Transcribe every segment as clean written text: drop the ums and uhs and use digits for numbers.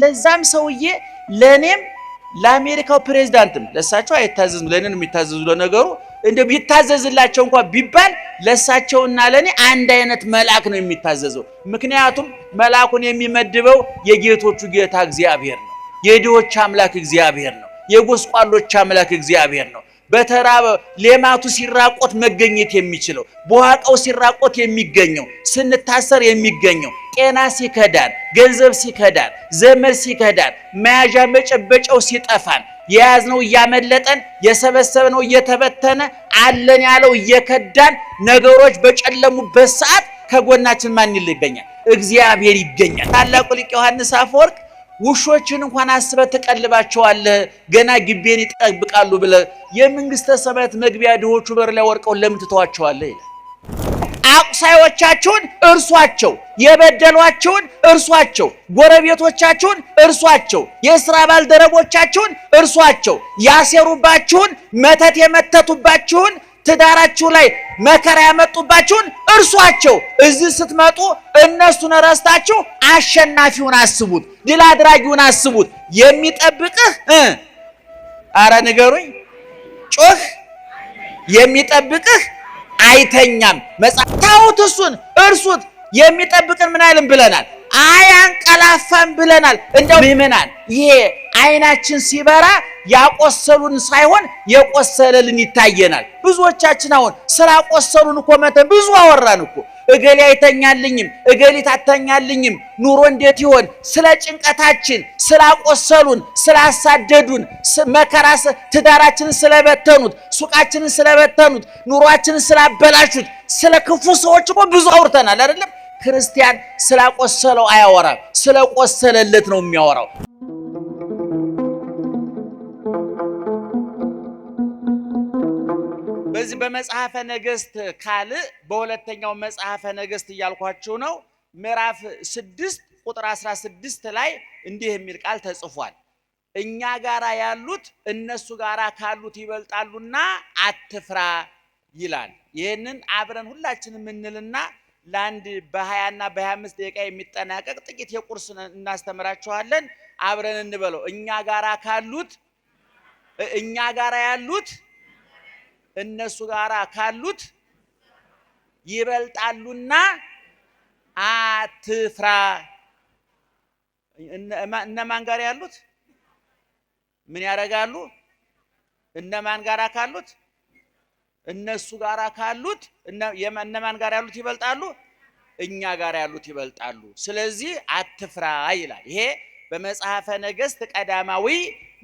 ለዛም ሰውዬ ለኔም ለአሜሪካው ፕሬዝዳንትም ለሳቸው አይታዘዝም ለኔን የሚታዘዙ ለነገሩ እንደ ቢታዘዝላቸው እንኳን ቢባል ለሳቸውና ለኔ አንድ አይነት መልአክ ነው የሚታዘዘው ምክንያቱም መልአኩን የሚመድበው የጌቶቹ ጌታ እግዚአብሔር ነው የድሆች አምላክ እግዚአብሔር ነው የጎስቋሎች አምላክ እግዚአብሔር ነው በተራበ ሌማቱ ሲራቆት መገኘት የሚችለው በዋቀው ሲራቆት የሚገኘው ስንታሰር የሚገኘው ጤና ሲከዳን ገንዘብ ሲከዳን ዘመድ ሲከዳን መያዣ መጨበጫው ሲጠፋን የያዝነው ያመለጠን የሰበሰበነው እየተበተነ አለን ያለው እየከዳን ነገሮች በጨለሙበት ሰዓት ከጎናችን ማን ይገኛል እግዚአብሔር ይገኛል ታላቁ ሊቅ ዮሐንስ አፈወርቅ ውሾችን እንኳን አስበህ ተቀልባቸዋለህ ገና ግቤን ይጠብቃሉ ብለ የመንግስተ ሰማያት መግቢያ ድሆቹ በር ላይ ወርቀው ለምን ትተዋቸዋለህ ይላል አቁሳዮቻችሁን እርሷቸው የበደሏችሁን እርሷቸው ጎረቤቶቻችሁን እርሷቸው የሥራ ባልደረቦቻችሁን እርሷቸው ያሰሩባችሁን መተት የመተቱባችሁን ትዳራችሁ ላይ መከራ ያመጡባችሁን እርሷቸው እዚህ ስትመጡ እነሱን ረስታችሁ አሸናፊውን አስቡት ድል አድራጊውን አስቡት የሚጠብቅህ አረ ንገሩኝ ጮህ የሚጠብቅህ አይተኛም መጻታውት እሱን እርሱት የሚጠብቅን ምን አይልም ብለናል አያንቀላፋም ብለናል እንደው ምእመናን ይሄ አይናችን ሲበራ ያቆሰሉን ሳይሆን የቆሰለልን ይታየናል ብዙዎቻችን አሁን ስላቆሰሉን እኮ መተን ብዙ አወራን እኮ እገሌ አይተኛልኝም እገሊት አተኛልኝም ኑሮ እንዴት ይሆን ስለ ጭንቀታችን ስላቆሰሉን ስላሳደዱን መከራ ትዳራችንን ስለበተኑት ሱቃችንን ስለበተኑት ኑሯችንን ስላበላሹት ስለ ክፉ ሰዎች እኮ ብዙ አውርተናል አይደለም ክርስቲያን ስላቆሰለው አያወራም ስለቆሰለለት ነው የሚያወራው በዚህ በመጽሐፈ ነገሥት ካል በሁለተኛው መጽሐፈ ነገሥት እያልኳችሁ ነው ምዕራፍ 6 ቁጥር 16 ላይ እንዲህ የሚል ቃል ተጽፏል እኛ ጋራ ያሉት እነሱ ጋራ ካሉት ይበልጣሉና አትፍራ ይላል ይሄንን አብረን ሁላችንም እንልና ላንድ በ20 እና በ25 ደቂቃ የሚጠናቀቅ ጥቂት የቁርስ እናስተምራችኋለን አብረን እንበለው እኛ ጋራ ያሉት እነሱ ጋራ ካሉት ይበልጣሉና አትፍራ እነማን ጋር ያሉት ምን ያረጋሉ እነማን ጋራ ካሉት እነሱ ጋራ ካሉት እነማን ጋር ያሉት ይበልጣሉ እኛ ጋር ያሉት ይበልጣሉ ስለዚህ አትፍራ ይላል ይሄ በመጽሐፈ ነገሥት ቀዳማዊ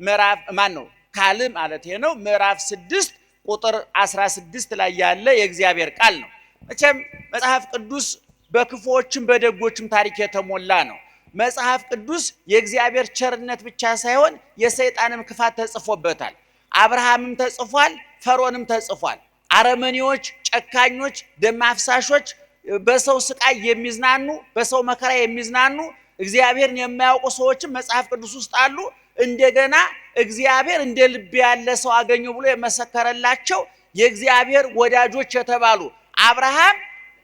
ምዕራፍ ማን ነው ካል ማለት ነው ምዕራፍ 6 ቁጥር 16 ላይ ያለ የእግዚአብሔር ቃል ነው እቸም መጽሐፍ ቅዱስ በክፉዎችም በደጎችም ታሪክ የተሞላ ነው መጽሐፍ ቅዱስ የእግዚአብሔር ቸርነት ብቻ ሳይሆን የሰይጣንም ክፋት ተጽፎበታል አብርሃምም ተጽፏል ፈርዖንም ተጽፏል አረመኔዎች ጨካኞች ደም አፍሳሾች በሰው ስቃይ የሚዝናኑ በሰው መከራ የሚዝናኑ እግዚአብሔርን የማያውቁ ሰዎችም መጽሐፍ ቅዱስ ውስጥ አሉ እንደገና እግዚአብሔር እንደ ልብ ያለ ሰው አገኘው ብሎ የመሰከረላቸው የእግዚአብሔር ወዳጆች የተባሉ አብርሃም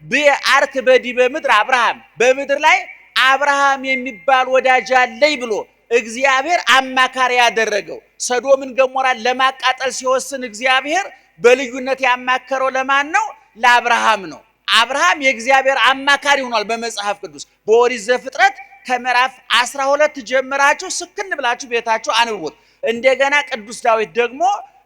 በአርክ በዲበ ምድር አብርሃም በምድር ላይ አብርሃም የሚባል ወዳጅ አለኝ ብሎ እግዚአብሔር አማካሪ ያደረገው ሰዶምን ገሞራን ለማቃጠል ሲወስን እግዚአብሔር በልዩነት ያማከረው ለማን ነው ለአብርሃም ነው አብርሃም የእግዚአብሔር አማካሪ ሆኗል በመጽሐፍ ቅዱስ በኦሪት ዘፍጥረት ከምዕራፍ 12 ጀምራችሁ ስክን ብላችሁ ቤታችሁ አንብቡት እንደገና ቅዱስ ዳዊት ደግሞ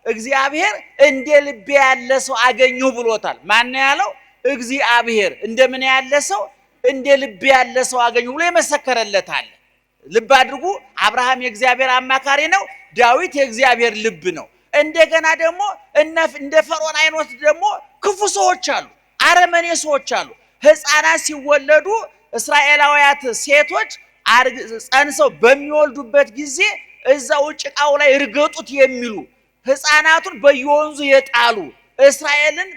እግዚአብሔር እንደ ልብ ያለ ሰው አገኘው ብሎታል ማን ነው ያለው እግዚአብሔር እንደምን ያለ ሰው እንደ ልብ ያለ ሰው አገኘው ብሎ የመሰከረለታል ልብ አድርጉ አብርሃም የእግዚአብሔር አማካሪ ነው ዳዊት የእግዚአብሔር ልብ ነው እንደገና ደግሞ እንደ ፈርዖን አይነት ደግሞ ክፉ ሰዎች አሉ አረመኔ ሰዎች አሉ ህፃናት ሲወለዱ እስራኤላውያት ሴቶች ጸንሰው በሚወልዱበት ጊዜ እዛው ጭቃው ላይ እርገጡት የሚሉ ህፃናቱን በየወንዙ የጣሉ እስራኤልን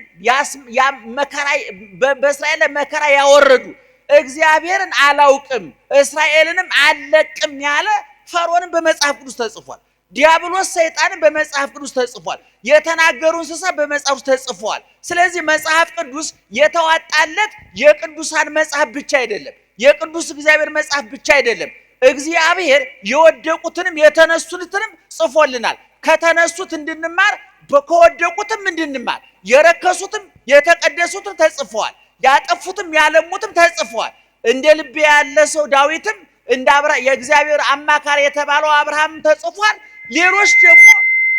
በእስራኤል መከራ ያወረዱ እግዚአብሔርን አላውቅም እስራኤልንም አለቅም ያለ ፈርዖንን በመጽሐፍ ቅዱስ ተጽፏል ዲያብሎስ ሰይጣንን በመጽሐፍ ቅዱስ ተጽፏል የተናገሩ እንስሳ በመጽሐፍ ቅዱስ ተጽፏል ስለዚህ መጽሐፍ ቅዱስ የተዋጣለት የቅዱሳን መጽሐፍ ብቻ አይደለም የቅዱስ እግዚአብሔር መጽሐፍ ብቻ አይደለም እግዚአብሔር የወደቁትንም የተነሱትንም ጽፎልናል። ከተነሱት እንድንማር ከወደቁትም እንድንማር የረከሱትም የተቀደሱትም ተጽፈዋል። ያጠፉትም ያለሙትም ተጽፈዋል። እንደ ልቤ ያለ ሰው ዳዊትም እንደ የእግዚአብሔር አማካሪ የተባለው አብርሃም ተጽፏል። ሌሎች ደግሞ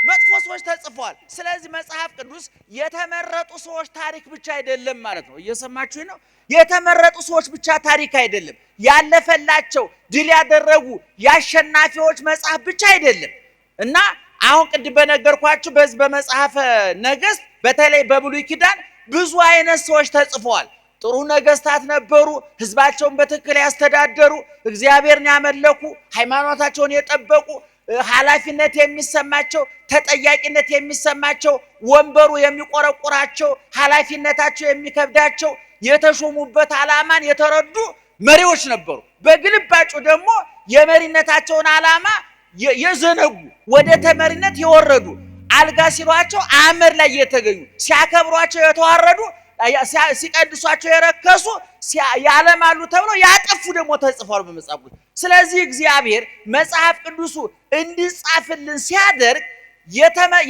መጥፎ ሰዎች ተጽፈዋል። ስለዚህ መጽሐፍ ቅዱስ የተመረጡ ሰዎች ታሪክ ብቻ አይደለም ማለት ነው። እየሰማችሁኝ ነው? የተመረጡ ሰዎች ብቻ ታሪክ አይደለም። ያለፈላቸው ድል ያደረጉ የአሸናፊዎች መጽሐፍ ብቻ አይደለም እና አሁን ቅድም በነገርኳችሁ በዚህ በመጽሐፈ ነገሥት በተለይ በብሉይ ኪዳን ብዙ አይነት ሰዎች ተጽፈዋል። ጥሩ ነገስታት ነበሩ። ህዝባቸውን በትክክል ያስተዳደሩ፣ እግዚአብሔርን ያመለኩ፣ ሃይማኖታቸውን የጠበቁ፣ ኃላፊነት የሚሰማቸው፣ ተጠያቂነት የሚሰማቸው፣ ወንበሩ የሚቆረቁራቸው፣ ኃላፊነታቸው የሚከብዳቸው፣ የተሾሙበት ዓላማን የተረዱ መሪዎች ነበሩ። በግልባጩ ደግሞ የመሪነታቸውን ዓላማ የዘነጉ ወደ ተመሪነት የወረዱ፣ አልጋ ሲሏቸው አመድ ላይ የተገኙ፣ ሲያከብሯቸው የተዋረዱ፣ ሲቀድሷቸው የረከሱ፣ ያለማሉ ተብለው ያጠፉ ደግሞ ተጽፈዋል በመጽሐፍ ቅዱስ። ስለዚህ እግዚአብሔር መጽሐፍ ቅዱሱ እንዲጻፍልን ሲያደርግ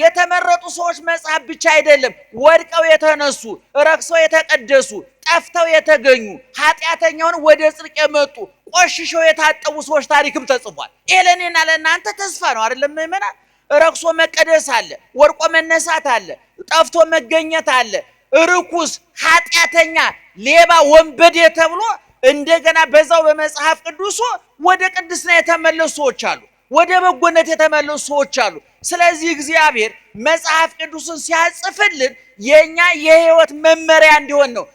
የተመረጡ ሰዎች መጽሐፍ ብቻ አይደለም፣ ወድቀው የተነሱ፣ ረክሰው የተቀደሱ፣ ጠፍተው የተገኙ፣ ኃጢአተኛውን ወደ ጽድቅ የመጡ፣ ቆሽሸው የታጠቡ ሰዎች ታሪክም ተጽፏል። ይሄ ለእኔና ለእናንተ ተስፋ ነው አይደለም ምእመናን? ረክሶ መቀደስ አለ፣ ወድቆ መነሳት አለ፣ ጠፍቶ መገኘት አለ። ርኩስ፣ ኃጢአተኛ፣ ሌባ፣ ወንበዴ ተብሎ እንደገና በዛው በመጽሐፍ ቅዱሱ ወደ ቅድስና የተመለሱ ሰዎች አሉ፣ ወደ በጎነት የተመለሱ ሰዎች አሉ። ስለዚህ እግዚአብሔር መጽሐፍ ቅዱስን ሲያጽፍልን የኛ የህይወት መመሪያ እንዲሆን ነው።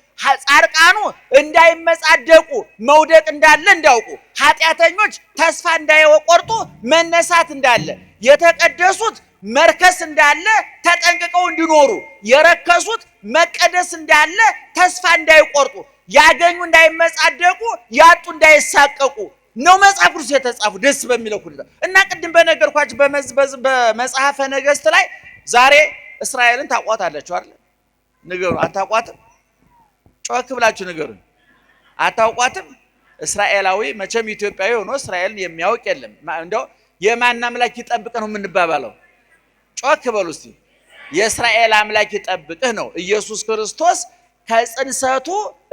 ጻድቃኑ እንዳይመጻደቁ መውደቅ እንዳለ እንዲያውቁ፣ ኃጢአተኞች ተስፋ እንዳይቆርጡ መነሳት እንዳለ፣ የተቀደሱት መርከስ እንዳለ ተጠንቅቀው እንዲኖሩ፣ የረከሱት መቀደስ እንዳለ ተስፋ እንዳይቆርጡ፣ ያገኙ እንዳይመጻደቁ፣ ያጡ እንዳይሳቀቁ ነው መጽሐፍ ቅዱስ የተጻፉ ደስ በሚለው ሁኔታ እና ቅድም በነገርኳችሁ በመጽሐፈ ነገሥት ላይ ዛሬ እስራኤልን ታቋታላችሁ አይደል? ንገሩ። አታቋትም? ጮክ ብላችሁ ንገሩን። አታውቋትም? እስራኤላዊ መቼም ኢትዮጵያዊ ሆኖ እስራኤልን የሚያውቅ የለም። እንደው የማን አምላክ ይጠብቅህ ነው የምንባባለው? ጮክ በሉ እስቲ። የእስራኤል አምላክ ይጠብቅህ ነው። ኢየሱስ ክርስቶስ ከጽንሰቱ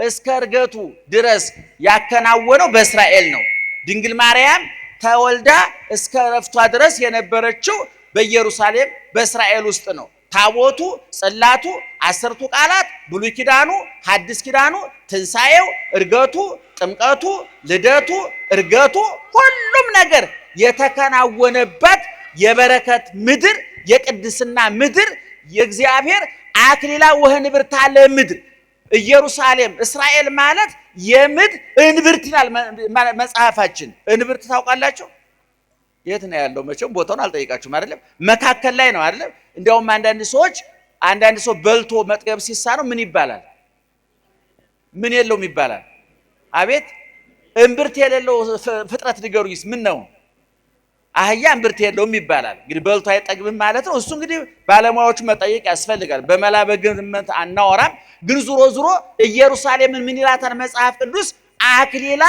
እስከ እርገቱ ድረስ ያከናወነው በእስራኤል ነው። ድንግል ማርያም ተወልዳ እስከ ዕረፍቷ ድረስ የነበረችው በኢየሩሳሌም በእስራኤል ውስጥ ነው። ታቦቱ፣ ጽላቱ፣ 10ቱ ቃላት፣ ብሉይ ኪዳኑ፣ ሐዲስ ኪዳኑ፣ ትንሣኤው፣ እርገቱ፣ ጥምቀቱ፣ ልደቱ፣ እርገቱ፣ ሁሉም ነገር የተከናወነበት የበረከት ምድር፣ የቅድስና ምድር፣ የእግዚአብሔር አክሊላ ወህንብርታ ለምድር ኢየሩሳሌም እስራኤል ማለት የምድር እንብርት ይላል መጽሐፋችን። እንብርት ታውቃላችሁ? የት ነው ያለው? መቼም ቦታውን አልጠይቃችሁም አይደለም? መካከል ላይ ነው አይደለም? እንዲያውም አንዳንድ ሰው በልቶ መጥገብ ሲሳነው ምን ይባላል? ምን የለውም ይባላል። አቤት እምብርት የሌለው ፍጥረት ንገሩኝስ ምን ነው? አህያ እምብርት የለውም ይባላል። እንግዲህ በልቶ አይጠግብም ማለት ነው። እሱ እንግዲህ ባለሙያዎቹ መጠየቅ ያስፈልጋል። በመላ በግምት አናወራም። ግን ዙሮ ኢየሩሳሌምን ምን ይላታል መጽሐፍ ቅዱስ? አክሊላ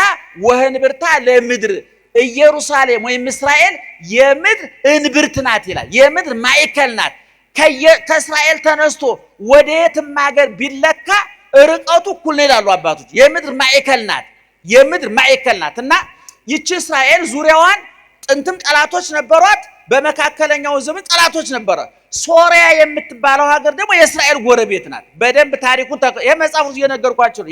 ወህንብርታ ለምድር። ኢየሩሳሌም ወይም እስራኤል የምድር እንብርት ናት ይላል። የምድር ማዕከል ናት። ከእስራኤል ተነስቶ ወደ የትም ሀገር ቢለካ ርቀቱ እኩል ነው ይላሉ አባቶች። የምድር ማዕከል ናት። የምድር ማዕከል ናት እና ይቺ እስራኤል ዙሪያዋን ጥንትም ጠላቶች ነበሯት። በመካከለኛው ዘመን ጠላቶች ነበሯት። ሶሪያ የምትባለው ሀገር ደግሞ የእስራኤል ጎረቤት ናት። በደንብ ታሪኩን የመጽሐፍ ውስጥ እየነገርኳችሁ ነው።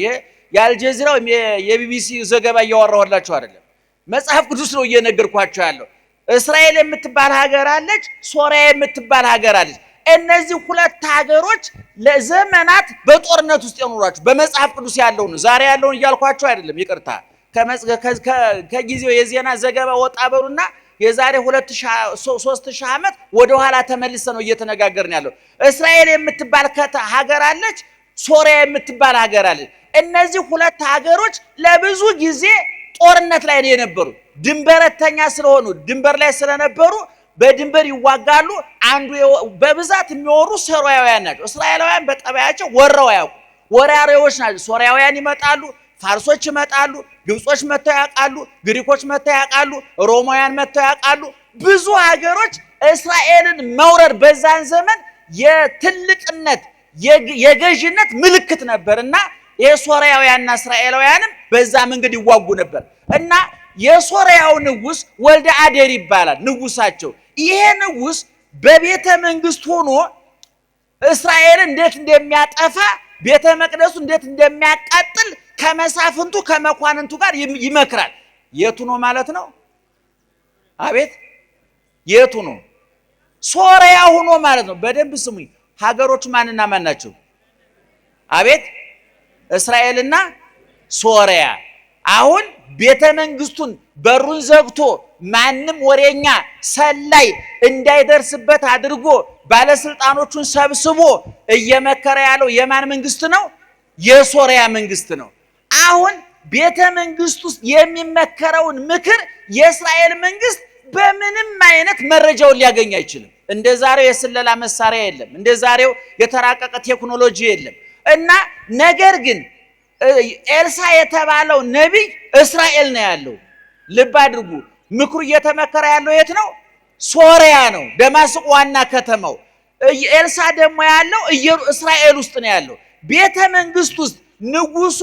የአልጀዚራ ወይም የቢቢሲ ዘገባ እያወራሁላችሁ አይደለም። መጽሐፍ ቅዱስ ነው እየነገርኳችሁ ያለው። እስራኤል የምትባል ሀገር አለች፣ ሶሪያ የምትባል ሀገር አለች። እነዚህ ሁለት ሀገሮች ለዘመናት በጦርነት ውስጥ የኖሯቸው በመጽሐፍ ቅዱስ ያለውን ዛሬ ያለውን እያልኳችሁ አይደለም፣ ይቅርታ። ከጊዜው የዜና ዘገባ ወጣ በሉና የዛሬ 2000-3000 ዓመት ወደ ኋላ ተመልሰ ነው እየተነጋገርን ያለው። እስራኤል የምትባል ሀገር አለች፣ ሶሪያ የምትባል ሀገር አለች። እነዚህ ሁለት ሀገሮች ለብዙ ጊዜ ጦርነት ላይ ነው የነበሩ። ድንበረተኛ ስለሆኑ ድንበር ላይ ስለነበሩ በድንበር ይዋጋሉ። አንዱ በብዛት የሚወሩ ሶሪያውያን ናቸው። እስራኤላውያን በጠባያቸው ወረው ያውቁ ወራሪዎች ናቸው። ሶሪያውያን ይመጣሉ፣ ፋርሶች ይመጣሉ፣ ግብጾች መጥተው ያውቃሉ፣ ግሪኮች መጥተው ያውቃሉ፣ ሮማውያን መጥተው ያውቃሉ። ብዙ ሀገሮች እስራኤልን መውረር በዛን ዘመን የትልቅነት የገዥነት ምልክት ነበርና የሶርያውያንና እስራኤላውያንም በዛ መንገድ ይዋጉ ነበር እና የሶርያው ንጉስ ወልደ አዴር ይባላል ንጉሳቸው። ይሄ ንጉስ በቤተ መንግስት ሆኖ እስራኤልን እንዴት እንደሚያጠፋ ቤተ መቅደሱ እንዴት እንደሚያቃጥል ከመሳፍንቱ ከመኳንንቱ ጋር ይመክራል። የቱ ነው ማለት ነው? አቤት የቱ ነው? ሶርያ ሆኖ ማለት ነው። በደንብ ስሙኝ። ሀገሮቹ ማንና ማን ናቸው? አቤት እስራኤልና ሶርያ። አሁን ቤተ መንግስቱን በሩን ዘግቶ ማንም ወሬኛ ሰላይ እንዳይደርስበት አድርጎ ባለስልጣኖቹን ሰብስቦ እየመከረ ያለው የማን መንግስት ነው? የሶርያ መንግስት ነው። አሁን ቤተ መንግስት ውስጥ የሚመከረውን ምክር የእስራኤል መንግስት በምንም አይነት መረጃውን ሊያገኝ አይችልም። እንደ ዛሬው የስለላ መሳሪያ የለም። እንደ ዛሬው የተራቀቀ ቴክኖሎጂ የለም። እና ነገር ግን ኤልሳ የተባለው ነቢይ እስራኤል ነው ያለው። ልብ አድርጉ። ምክሩ እየተመከረ ያለው የት ነው? ሶርያ ነው፣ ደማስቆ ዋና ከተማው። ኤልሳ ደግሞ ያለው እስራኤል ውስጥ ነው ያለው። ቤተ መንግስት ውስጥ ንጉሱ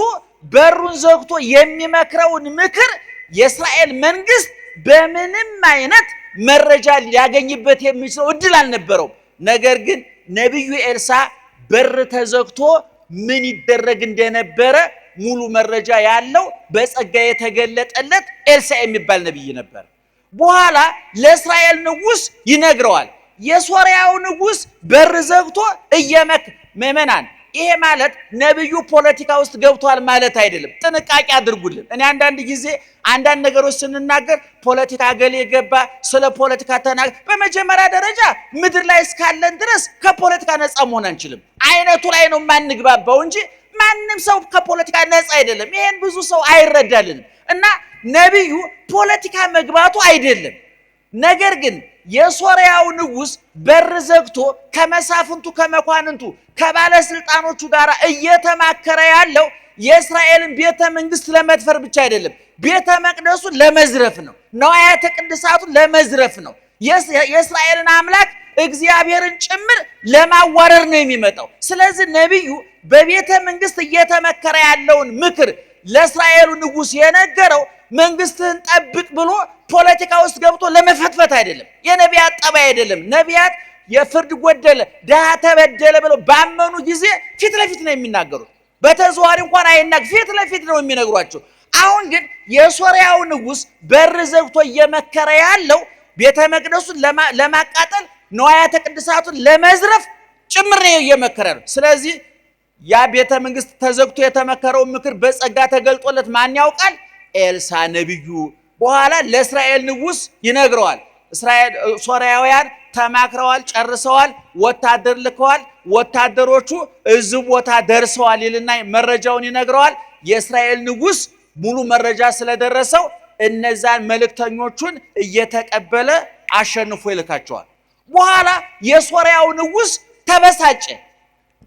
በሩን ዘግቶ የሚመክረውን ምክር የእስራኤል መንግስት በምንም አይነት መረጃ ሊያገኝበት የሚችለው እድል አልነበረውም። ነገር ግን ነቢዩ ኤልሳ በር ተዘግቶ ምን ይደረግ እንደነበረ ሙሉ መረጃ ያለው በጸጋ የተገለጠለት ኤልሳ የሚባል ነቢይ ነበር። በኋላ ለእስራኤል ንጉስ ይነግረዋል። የሶርያው ንጉስ በር ዘግቶ መመናን ይሄ ማለት ነብዩ ፖለቲካ ውስጥ ገብቷል ማለት አይደለም። ጥንቃቄ አድርጉልን። እኔ አንዳንድ ጊዜ አንዳንድ ነገሮች ስንናገር ፖለቲካ ገሌ ገባ ስለ ፖለቲካ ተናገር። በመጀመሪያ ደረጃ ምድር ላይ እስካለን ድረስ ከፖለቲካ ነፃ መሆን አንችልም። አይነቱ ላይ ነው ማንግባባው እንጂ ማንም ሰው ከፖለቲካ ነፃ አይደለም። ይሄን ብዙ ሰው አይረዳልንም። እና ነብዩ ፖለቲካ መግባቱ አይደለም። ነገር ግን የሶርያው ንጉስ በር ዘግቶ ከመሳፍንቱ ከመኳንንቱ ከባለስልጣኖቹ ጋር እየተማከረ ያለው የእስራኤልን ቤተ መንግስት ለመድፈር ብቻ አይደለም፣ ቤተ መቅደሱን ለመዝረፍ ነው። ነዋያተ ቅድሳቱን ለመዝረፍ ነው። የእስራኤልን አምላክ እግዚአብሔርን ጭምር ለማዋረር ነው የሚመጣው። ስለዚህ ነብዩ በቤተ መንግስት እየተመከረ ያለውን ምክር ለእስራኤሉ ንጉስ የነገረው መንግስትህን ጠብቅ ብሎ ፖለቲካ ውስጥ ገብቶ ለመፈትፈት አይደለም። የነቢያት ጠባይ አይደለም። ነቢያት የፍርድ ጎደለ ድሃ ተበደለ ብለው ባመኑ ጊዜ ፊት ለፊት ነው የሚናገሩት። በተዘዋዋሪ እንኳን ፊት ለፊት ነው የሚነግሯቸው። አሁን ግን የሶርያው ንጉስ በር ዘግቶ እየመከረ ያለው ቤተ መቅደሱን ለማቃጠል ነዋያተ ቅድሳቱን ለመዝረፍ ጭምር ነው እየመከረ ነው። ስለዚህ ያ ቤተ መንግስት ተዘግቶ የተመከረው ምክር በጸጋ ተገልጦለት ማን ያውቃል? ኤልሳ ነብዩ። በኋላ ለእስራኤል ንጉስ ይነግረዋል። ሶርያውያን ተማክረዋል፣ ጨርሰዋል፣ ወታደር ልከዋል፣ ወታደሮቹ እዚህ ቦታ ደርሰዋል ይልና መረጃውን ይነግረዋል። የእስራኤል ንጉስ ሙሉ መረጃ ስለደረሰው እነዛን መልእክተኞቹን እየተቀበለ አሸንፎ ይልካቸዋል። በኋላ የሶርያው ንጉስ ተበሳጨ።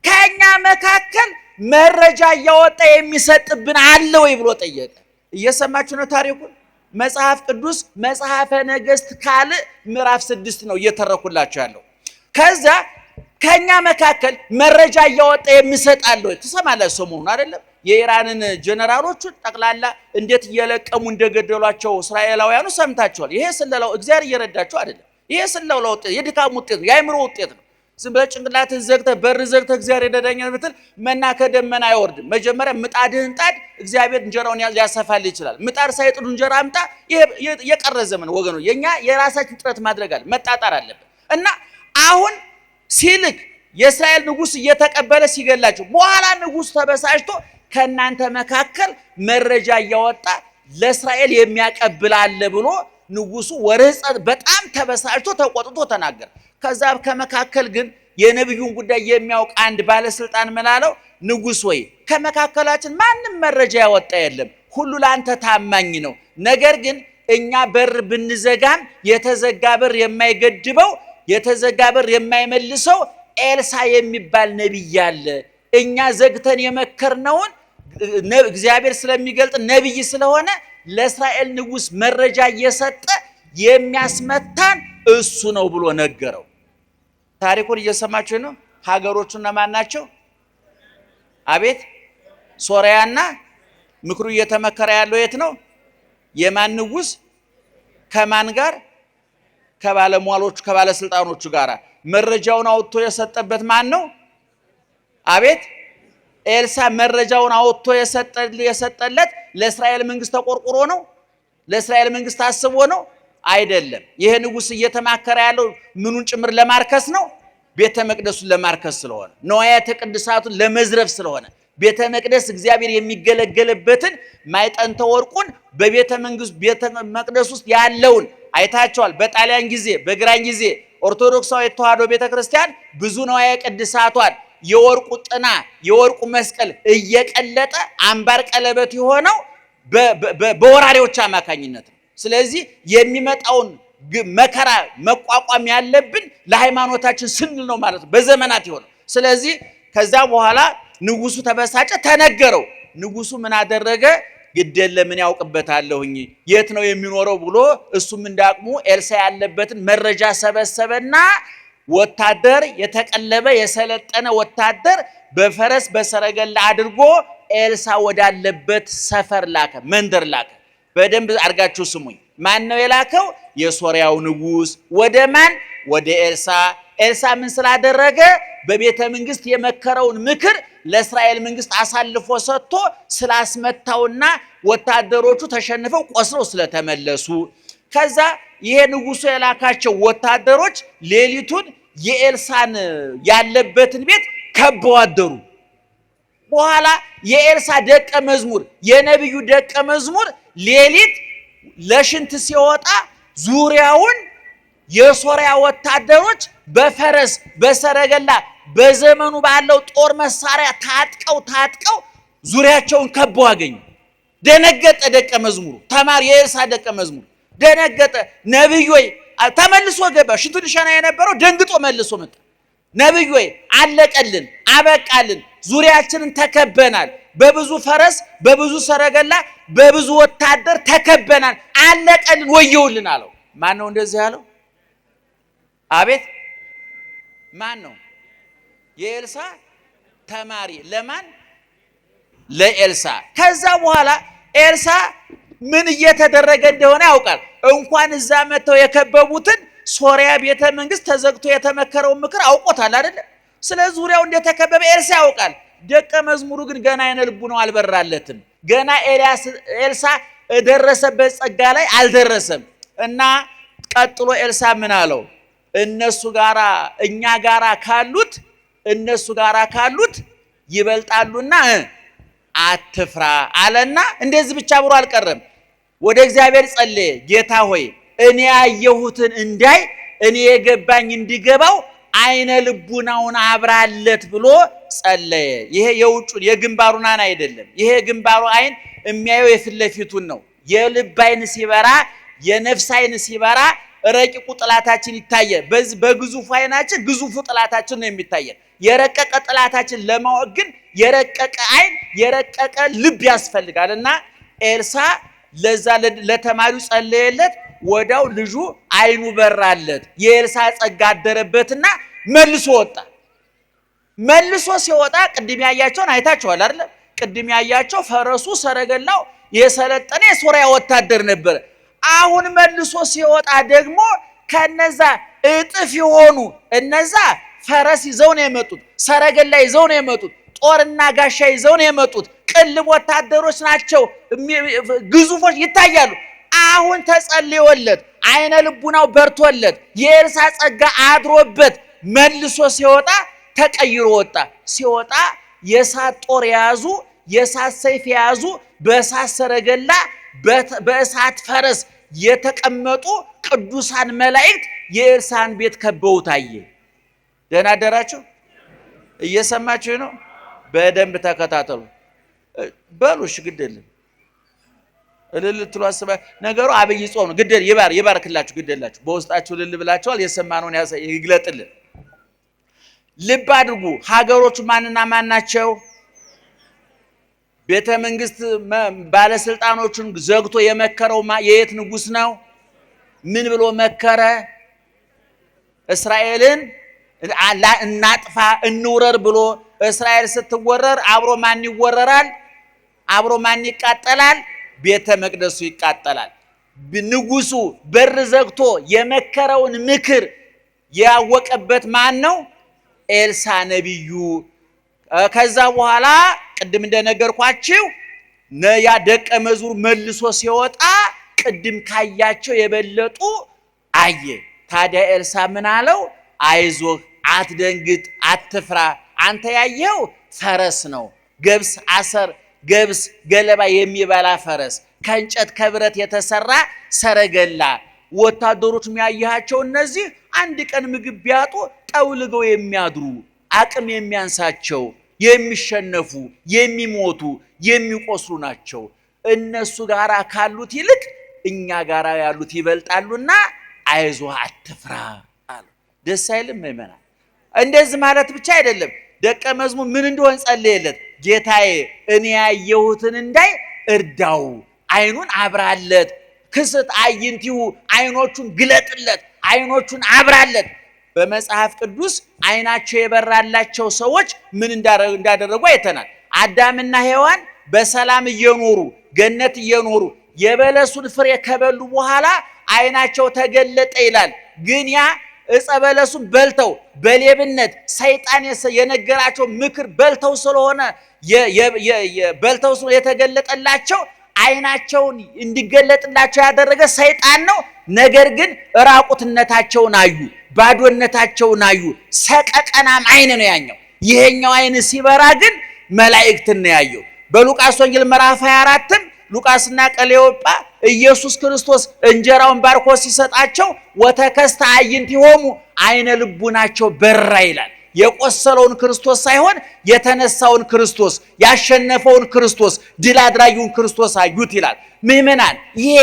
ከኛ መካከል መረጃ እያወጣ የሚሰጥብን አለ ወይ ብሎ ጠየቀ። እየሰማችሁ ነው ታሪኩን? መጽሐፍ ቅዱስ መጽሐፈ ነገሥት ካልዕ ምዕራፍ 6 ነው እየተረኩላችሁ ያለው። ከዛ ከኛ መካከል መረጃ እያወጣ የሚሰጣል ወይ? ትሰማላችሁ ሰሞኑን አይደለም የኢራንን ጀነራሎቹን ጠቅላላ እንዴት እየለቀሙ እንደገደሏቸው እስራኤላውያኑ ሰምታችኋል። ይሄ ስለላው እግዚአብሔር እየረዳቸው አይደለም። ይሄ ስለላው የድካም ውጤት ነው፣ የአእምሮ ውጤት ነው። ዝም ብለህ ጭንቅላትህን ዘግተህ በር ዘግተህ እግዚአብሔር ይረዳኛል ብትል መና ከደመና አይወርድም። መጀመሪያ ምጣድህን ጣድ፣ እግዚአብሔር እንጀራውን ሊያሰፋልህ ይችላል። ምጣድ ሳይጥዱ እንጀራ አምጣ፣ የቀረ ዘመን ወገኑ። የኛ የራሳችን ጥረት ማድረግ አለ፣ መጣጣር አለብን። እና አሁን ሲልክ የእስራኤል ንጉስ እየተቀበለ ሲገላቸው በኋላ ንጉስ ተበሳጭቶ ከእናንተ መካከል መረጃ እያወጣ ለእስራኤል የሚያቀብል አለ ብሎ ንጉሱ ወርህፀት በጣም ተበሳጭቶ ተቆጥቶ ተናገረ። ከዛ ከመካከል ግን የነብዩን ጉዳይ የሚያውቅ አንድ ባለስልጣን መላለው ንጉስ ወይ ከመካከላችን ማንም መረጃ ያወጣ የለም፣ ሁሉ ላንተ ታማኝ ነው። ነገር ግን እኛ በር ብንዘጋም የተዘጋ በር የማይገድበው የተዘጋ በር የማይመልሰው ኤልሳ የሚባል ነብይ አለ። እኛ ዘግተን የመከርነውን እግዚአብሔር ስለሚገልጥ ነብይ ስለሆነ ለእስራኤል ንጉስ መረጃ እየሰጠ የሚያስመታን እሱ ነው ብሎ ነገረው። ታሪኩን እየሰማችሁ ነው። ሀገሮቹ እነማን ናቸው? አቤት ሶሪያና ምክሩ እየተመከረ ያለው የት ነው? የማን ንጉስ? ከማን ጋር? ከባለሟሎቹ ከባለስልጣኖቹ ጋር። መረጃውን አውጥቶ የሰጠበት ማን ነው? አቤት ኤልሳ መረጃውን አውጥቶ የሰጠለት ለእስራኤል መንግስት ተቆርቆሮ ነው? ለእስራኤል መንግስት አስቦ ነው? አይደለም። ይሄ ንጉስ እየተማከረ ያለው ምኑን ጭምር ለማርከስ ነው? ቤተ መቅደሱን ለማርከስ ስለሆነ፣ ነዋያተ ቅድሳቱን ለመዝረፍ ስለሆነ፣ ቤተ መቅደስ እግዚአብሔር የሚገለገልበትን ማዕጠንተ ወርቁን በቤተ መቅደስ ውስጥ ያለውን አይታቸዋል። በጣሊያን ጊዜ በግራኝ ጊዜ ኦርቶዶክሳዊ ተዋሕዶ ቤተክርስቲያን ብዙ ነዋያ ቅድሳቷን የወርቁ ጥና የወርቁ መስቀል እየቀለጠ አምባር ቀለበት የሆነው በወራሪዎች አማካኝነት ነው። ስለዚህ የሚመጣውን መከራ መቋቋም ያለብን ለሃይማኖታችን ስንል ነው ማለት ነው፣ በዘመናት ይሆነው። ስለዚህ ከዛ በኋላ ንጉሱ ተበሳጨ፣ ተነገረው። ንጉሱ ምን አደረገ? ግደለ ምን ያውቅበታለሁኝ የት ነው የሚኖረው ብሎ እሱም እንዳቅሙ ኤልሳ ያለበትን መረጃ ሰበሰበና ወታደር የተቀለበ የሰለጠነ ወታደር በፈረስ በሰረገላ አድርጎ ኤልሳ ወዳለበት ሰፈር ላከ፣ መንደር ላከ። በደንብ አድርጋችሁ ስሙኝ። ማን ነው የላከው? የሶሪያው ንጉስ። ወደ ማን? ወደ ኤልሳ። ኤልሳ ምን ስላደረገ? በቤተ መንግስት የመከረውን ምክር ለእስራኤል መንግስት አሳልፎ ሰጥቶ ስላስመታውና ወታደሮቹ ተሸንፈው ቆስለው ስለተመለሱ። ከዛ ይሄ ንጉሱ የላካቸው ወታደሮች ሌሊቱን የኤልሳን ያለበትን ቤት ከበው አደሩ። በኋላ የኤልሳ ደቀ መዝሙር የነብዩ ደቀ መዝሙር ሌሊት ለሽንት ሲወጣ ዙሪያውን የሶሪያ ወታደሮች በፈረስ በሰረገላ በዘመኑ ባለው ጦር መሳሪያ ታጥቀው ዙሪያቸውን ከበው አገኙ። ደነገጠ ደቀ መዝሙሩ፣ ተማሪ የኤልሳ ደቀ መዝሙር ደነገጠ። ነብዩ ወይ ተመልሶ ገባ። ሽንቱ ሊሸና የነበረው ደንግጦ መልሶ መጣ። ነብዩ ወይ አለቀልን፣ አበቃልን፣ ዙሪያችንን ተከበናል፣ በብዙ ፈረስ በብዙ ሰረገላ በብዙ ወታደር ተከበናል፣ አለቀልን፣ ወየውልን አለው። ማን ነው እንደዚህ ያለው? አቤት ማን ነው? የኤልሳ ተማሪ። ለማን? ለኤልሳ። ከዛ በኋላ ኤልሳ ምን እየተደረገ እንደሆነ ያውቃል። እንኳን እዛ መተው የከበቡትን ሶሪያ ቤተ መንግስት ተዘግቶ የተመከረውን ምክር አውቆታል አይደል? ስለዚህ ዙሪያው እንደተከበበ ኤልሳ ያውቃል። ደቀ መዝሙሩ ግን ገና አይነ ልቡናው አልበራለትም። ገና ኤልሳ ደረሰበት ጸጋ ላይ አልደረሰም። እና ቀጥሎ ኤልሳ ምን አለው? እነሱ ጋራ ካሉት ይበልጣሉና አትፍራ አለና፣ እንደዚህ ብቻ ብሎ አልቀረም። ወደ እግዚአብሔር ጸለየ። ጌታ ሆይ እኔ ያየሁትን እንዳይ እኔ የገባኝ እንዲገባው አይነ ልቡናውን አብራለት ብሎ ጸለየ። ይሄ የውጩን የግንባሩን አይደለም። ይሄ የግንባሩ አይን የሚያየው የፊት ለፊቱን ነው። የልብ አይን ሲበራ የነፍስ አይን ሲበራ ረቂቁ ጥላታችን ይታያል። በግዙፉ አይናችን ግዙፉ ጥላታችን ነው የሚታየን። የረቀቀ ጥላታችን ለማወቅ ግን የረቀቀ አይን የረቀቀ ልብ ያስፈልጋልና ኤልሳ ለዛ ለተማሪው ጸለየለት። ወዳው ልጁ አይኑ በራለት። የኤልሳ ጸጋ አደረበትና መልሶ ወጣ። መልሶ ሲወጣ ቅድም ያያቸውን አይታችኋል አይደል? ቅድም ያያቸው ፈረሱ ሰረገላው የሰለጠነ የሶሪያ ወታደር ነበር። አሁን መልሶ ሲወጣ ደግሞ ከነዛ እጥፍ የሆኑ እነዛ ፈረስ ይዘው ነው የመጡት፣ ሰረገላ ይዘው ነው የመጡት፣ ጦርና ጋሻ ይዘው ነው የመጡት። ቅልብ ወታደሮች ናቸው፣ ግዙፎች ይታያሉ። አሁን ተጸልዮለት አይነ ልቡናው በርቶለት የኤልሳ ጸጋ አድሮበት መልሶ ሲወጣ ተቀይሮ ወጣ። ሲወጣ የእሳት ጦር የያዙ የእሳት ሰይፍ የያዙ በእሳት ሰረገላ በእሳት ፈረስ የተቀመጡ ቅዱሳን መላእክት የኤልሳን ቤት ከበው ታየ። ደህና አደራችሁ? እየሰማችሁ ነው? በደንብ ተከታተሉ። በሉሽ ግድ የለም እልል ትሉ አስባ ነገሩ አብይ ጾም ነው። ግድ ይባርክላችሁ፣ ግድ የላችሁ በውስጣችሁ እልል ብላችኋል። የሰማነውን ይግለጥልን። ልብ አድርጉ። ሀገሮቹ ማንና ማን ናቸው? ቤተ መንግስት ባለስልጣኖቹን ዘግቶ የመከረው የየት ንጉስ ነው? ምን ብሎ መከረ? እስራኤልን እናጥፋ እንውረር ብሎ። እስራኤል ስትወረር አብሮ ማን ይወረራል? አብሮ ማን ይቃጠላል? ቤተ መቅደሱ ይቃጠላል። ንጉሱ በር ዘግቶ የመከረውን ምክር ያወቀበት ማን ነው? ኤልሳ ነቢዩ። ከዛ በኋላ ቅድም እንደነገርኳችሁ ያ ደቀ መዝሙር መልሶ ሲወጣ ቅድም ካያቸው የበለጡ አየ። ታዲያ ኤልሳ ምን አለው? አይዞህ፣ አትደንግጥ፣ አትፍራ። አንተ ያየው ፈረስ ነው፣ ገብስ አሰር ገብስ ገለባ የሚበላ ፈረስ፣ ከእንጨት ከብረት የተሰራ ሰረገላ። ወታደሮች የሚያያቸው እነዚህ አንድ ቀን ምግብ ቢያጡ ጠውልገው የሚያድሩ አቅም የሚያንሳቸው የሚሸነፉ የሚሞቱ የሚቆስሉ ናቸው። እነሱ ጋር ካሉት ይልቅ እኛ ጋር ያሉት ይበልጣሉና አይዞህ አትፍራ አሉ። ደስ አይልም? ምእመናን እንደዚህ ማለት ብቻ አይደለም። ደቀ መዝሙር ምን እንደሆነ ጸለየለት። ጌታዬ እኔ ያየሁትን እንዳይ እርዳው፣ አይኑን አብራለት፣ ክስት አይንቲሁ አይኖቹን ግለጥለት፣ አይኖቹን አብራለት። በመጽሐፍ ቅዱስ አይናቸው የበራላቸው ሰዎች ምን እንዳደረጉ አይተናል። አዳምና ሔዋን በሰላም እየኖሩ ገነት እየኖሩ የበለሱን ፍሬ ከበሉ በኋላ አይናቸው ተገለጠ ይላል። ግን ያ ዕፀ በለሱን በልተው በሌብነት ሰይጣን የነገራቸው ምክር በልተው ስለሆነ የተገለጠላቸው አይናቸውን እንዲገለጥላቸው ያደረገ ሰይጣን ነው። ነገር ግን ራቁትነታቸውን አዩ፣ ባዶነታቸውን አዩ። ሰቀቀናም አይን ነው ያኛው። ይሄኛው አይን ሲበራ ግን መላእክትን ነው ያየው። በሉቃስ ወንጌል ምዕራፍ 24ም ሉቃስና ቀሌዮጳ ኢየሱስ ክርስቶስ እንጀራውን ባርኮ ሲሰጣቸው ወተከስተ አዕይንቲሆሙ አይነ ልቡናቸው በራ ይላል። የቆሰለውን ክርስቶስ ሳይሆን የተነሳውን ክርስቶስ፣ ያሸነፈውን ክርስቶስ፣ ድል አድራጊውን ክርስቶስ አዩት ይላል። ምእመናን ይሄ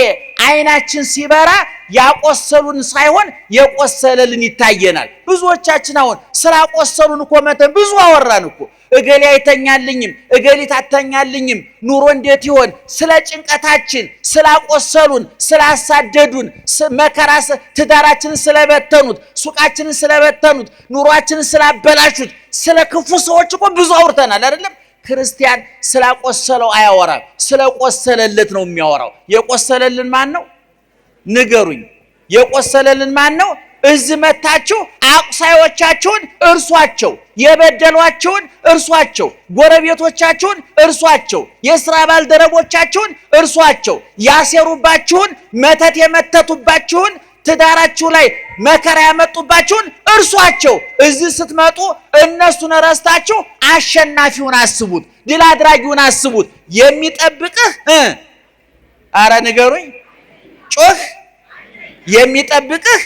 አይናችን ሲበራ ያቆሰሉን ሳይሆን የቆሰለልን ይታየናል። ብዙዎቻችን አሁን ስላቆሰሉን እኮ መተን ብዙ አወራን እኮ። እገሌ አይተኛልኝም፣ እገሊት አተኛልኝም፣ ኑሮ እንዴት ይሆን? ስለ ጭንቀታችን፣ ስላቆሰሉን፣ ስላሳደዱን፣ መከራ ትዳራችንን ስለበተኑት፣ ሱቃችንን ስለበተኑት፣ ኑሯችንን ስላበላሹት፣ ስለ ክፉ ሰዎች እኮ ብዙ አውርተናል አይደለም? ክርስቲያን ስላቆሰለው አያወራም፣ ስለቆሰለለት ነው የሚያወራው። የቆሰለልን ማን ነው? ንገሩኝ። የቆሰለልን ማን ነው? እዚህ መታችሁ አቁሳዮቻችሁን እርሷቸው፣ የበደሏችሁን እርሷቸው፣ ጎረቤቶቻችሁን እርሷቸው፣ የሥራ ባልደረቦቻችሁን እርሷቸው፣ ያሴሩባችሁን መተት የመተቱባችሁን ትዳራችሁ ላይ መከራ ያመጡባችሁን እርሷቸው። እዚህ ስትመጡ እነሱን ረስታችሁ አሸናፊውን አስቡት፣ ድል አድራጊውን አስቡት። የሚጠብቅህ አረ ንገሩኝ፣ ጮህ፣ የሚጠብቅህ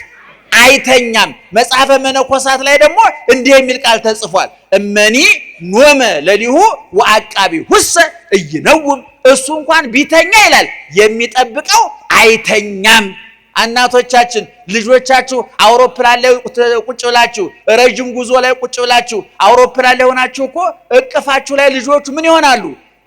አይተኛም። መጽሐፈ መነኮሳት ላይ ደግሞ እንዲህ የሚል ቃል ተጽፏል። እመኒ ኖመ ለሊሁ ወአቃቢ ሁሰ እይነውም። እሱ እንኳን ቢተኛ ይላል የሚጠብቀው አይተኛም። እናቶቻችን ልጆቻችሁ አውሮፕላን ላይ ቁጭ ብላችሁ፣ ረጅም ጉዞ ላይ ቁጭ ብላችሁ አውሮፕላን ላይ ሆናችሁ እኮ እቅፋችሁ ላይ ልጆቹ ምን ይሆናሉ?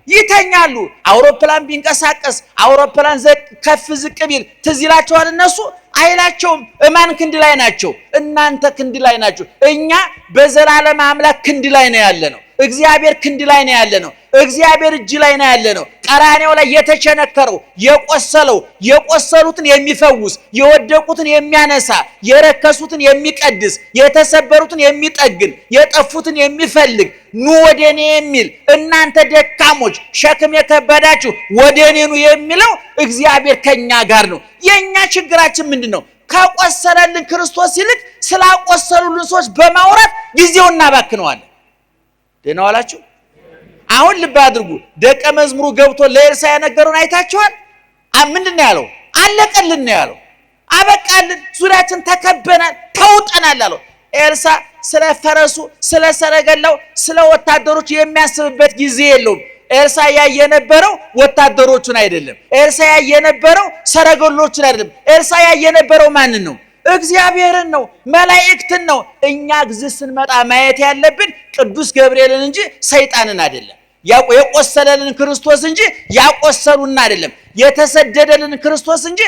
ይተኛሉ። አውሮፕላን ቢንቀሳቀስ አውሮፕላን ከፍ ዝቅ ቢል ትዝ ይላቸዋል? እነሱ አይላቸውም። እማን ክንድ ላይ ናቸው? እናንተ ክንድ ላይ ናቸው። እኛ በዘላለም አምላክ ክንድ ላይ ነው ያለ ነው። እግዚአብሔር ክንድ ላይ ነው ያለ ነው። እግዚአብሔር እጅ ላይ ነው ያለ ነው። ቀራኔው ላይ የተቸነከረው የቆሰለው የቆሰሉትን የሚፈውስ የወደቁትን የሚያነሳ የረከሱትን የሚቀድስ የተሰበሩትን የሚጠግን የጠፉትን የሚፈልግ ኑ ወደ እኔ የሚል እናንተ ደካሞች ሸክም የከበዳችሁ ወደ እኔ ኑ የሚለው እግዚአብሔር ከኛ ጋር ነው። የኛ ችግራችን ምንድን ነው? ከቆሰለልን ክርስቶስ ይልቅ ስላቆሰሉልን ሰዎች በማውራት ጊዜውን እናባክነዋለን። ደህና ዋላችሁ። አሁን ልብ አድርጉ። ደቀ መዝሙሩ ገብቶ ለኤልሳ የነገረውን አይታችኋል? ምንድን ነው ያለው? አለቀልን ነው ያለው። አበቃልን፣ ዙሪያችን ተከበናል፣ ተውጠናል አለው። ኤልሳ ስለ ፈረሱ፣ ስለ ሰረገላው፣ ስለ ወታደሮች የሚያስብበት ጊዜ የለውም። ኤልሳ ያየ የነበረው ወታደሮቹን አይደለም። ኤልሳ ያየ የነበረው ሰረገሎቹን አይደለም። ኤልሳ ያየ የነበረው ማንን ነው? እግዚአብሔርን ነው፣ መላእክትን ነው። እኛ ግዝ ስንመጣ ማየት ያለብን ቅዱስ ገብርኤልን እንጂ ሰይጣንን አይደለም። የቆሰለልን ክርስቶስ እንጂ ያቆሰሉን አይደለም። የተሰደደልን ክርስቶስ እንጂ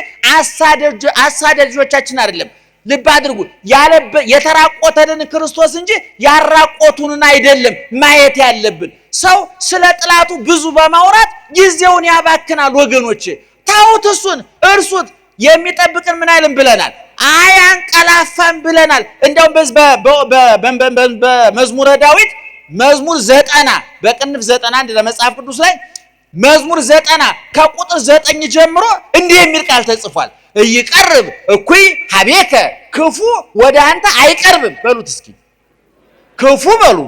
አሳዳጆቻችን አይደለም። ልብ አድርጉ። የተራቆተልን ክርስቶስ እንጂ ያራቆቱንን አይደለም ማየት ያለብን። ሰው ስለ ጥላቱ ብዙ በማውራት ጊዜውን ያባክናል። ወገኖች ታውት እሱን እርሱት። የሚጠብቅን ምን አይልም ብለናል? አያንቀላፋም ብለናል። እንደውም በመዝሙረ ዳዊት መዝሙር 90 በቅንፍ 91 ለመጽሐፍ ቅዱስ ላይ መዝሙር 90 ከቁጥር 9 ጀምሮ እንዲህ የሚል ቃል ተጽፏል። ይቀርብ እኩይ ሀቤከ ክፉ ወደ አንተ አይቀርብም። በሉት እስኪ ክፉ በሉ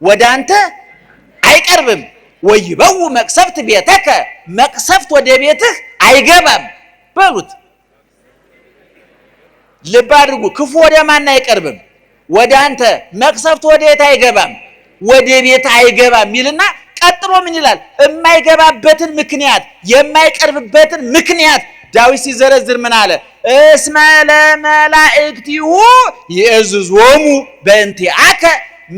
ወደ አንተ አይቀርብም። ወይበው መቅሰፍት ቤተከ መቅሰፍት ወደ ቤትህ አይገባም። በሉት ልብ አድርጉ። ክፉ ወደ ማን አይቀርብም? ወደ አንተ። መቅሰፍት ወደ የት አይገባም? ወደ ቤት አይገባም ይልና ቀጥሎ ምን ይላል? የማይገባበትን ምክንያት የማይቀርብበትን ምክንያት ዳዊት ሲዘረዝር ምን አለ? እስመ ለመላእክቲሁ ይእዝዞሙ በእንቲአከ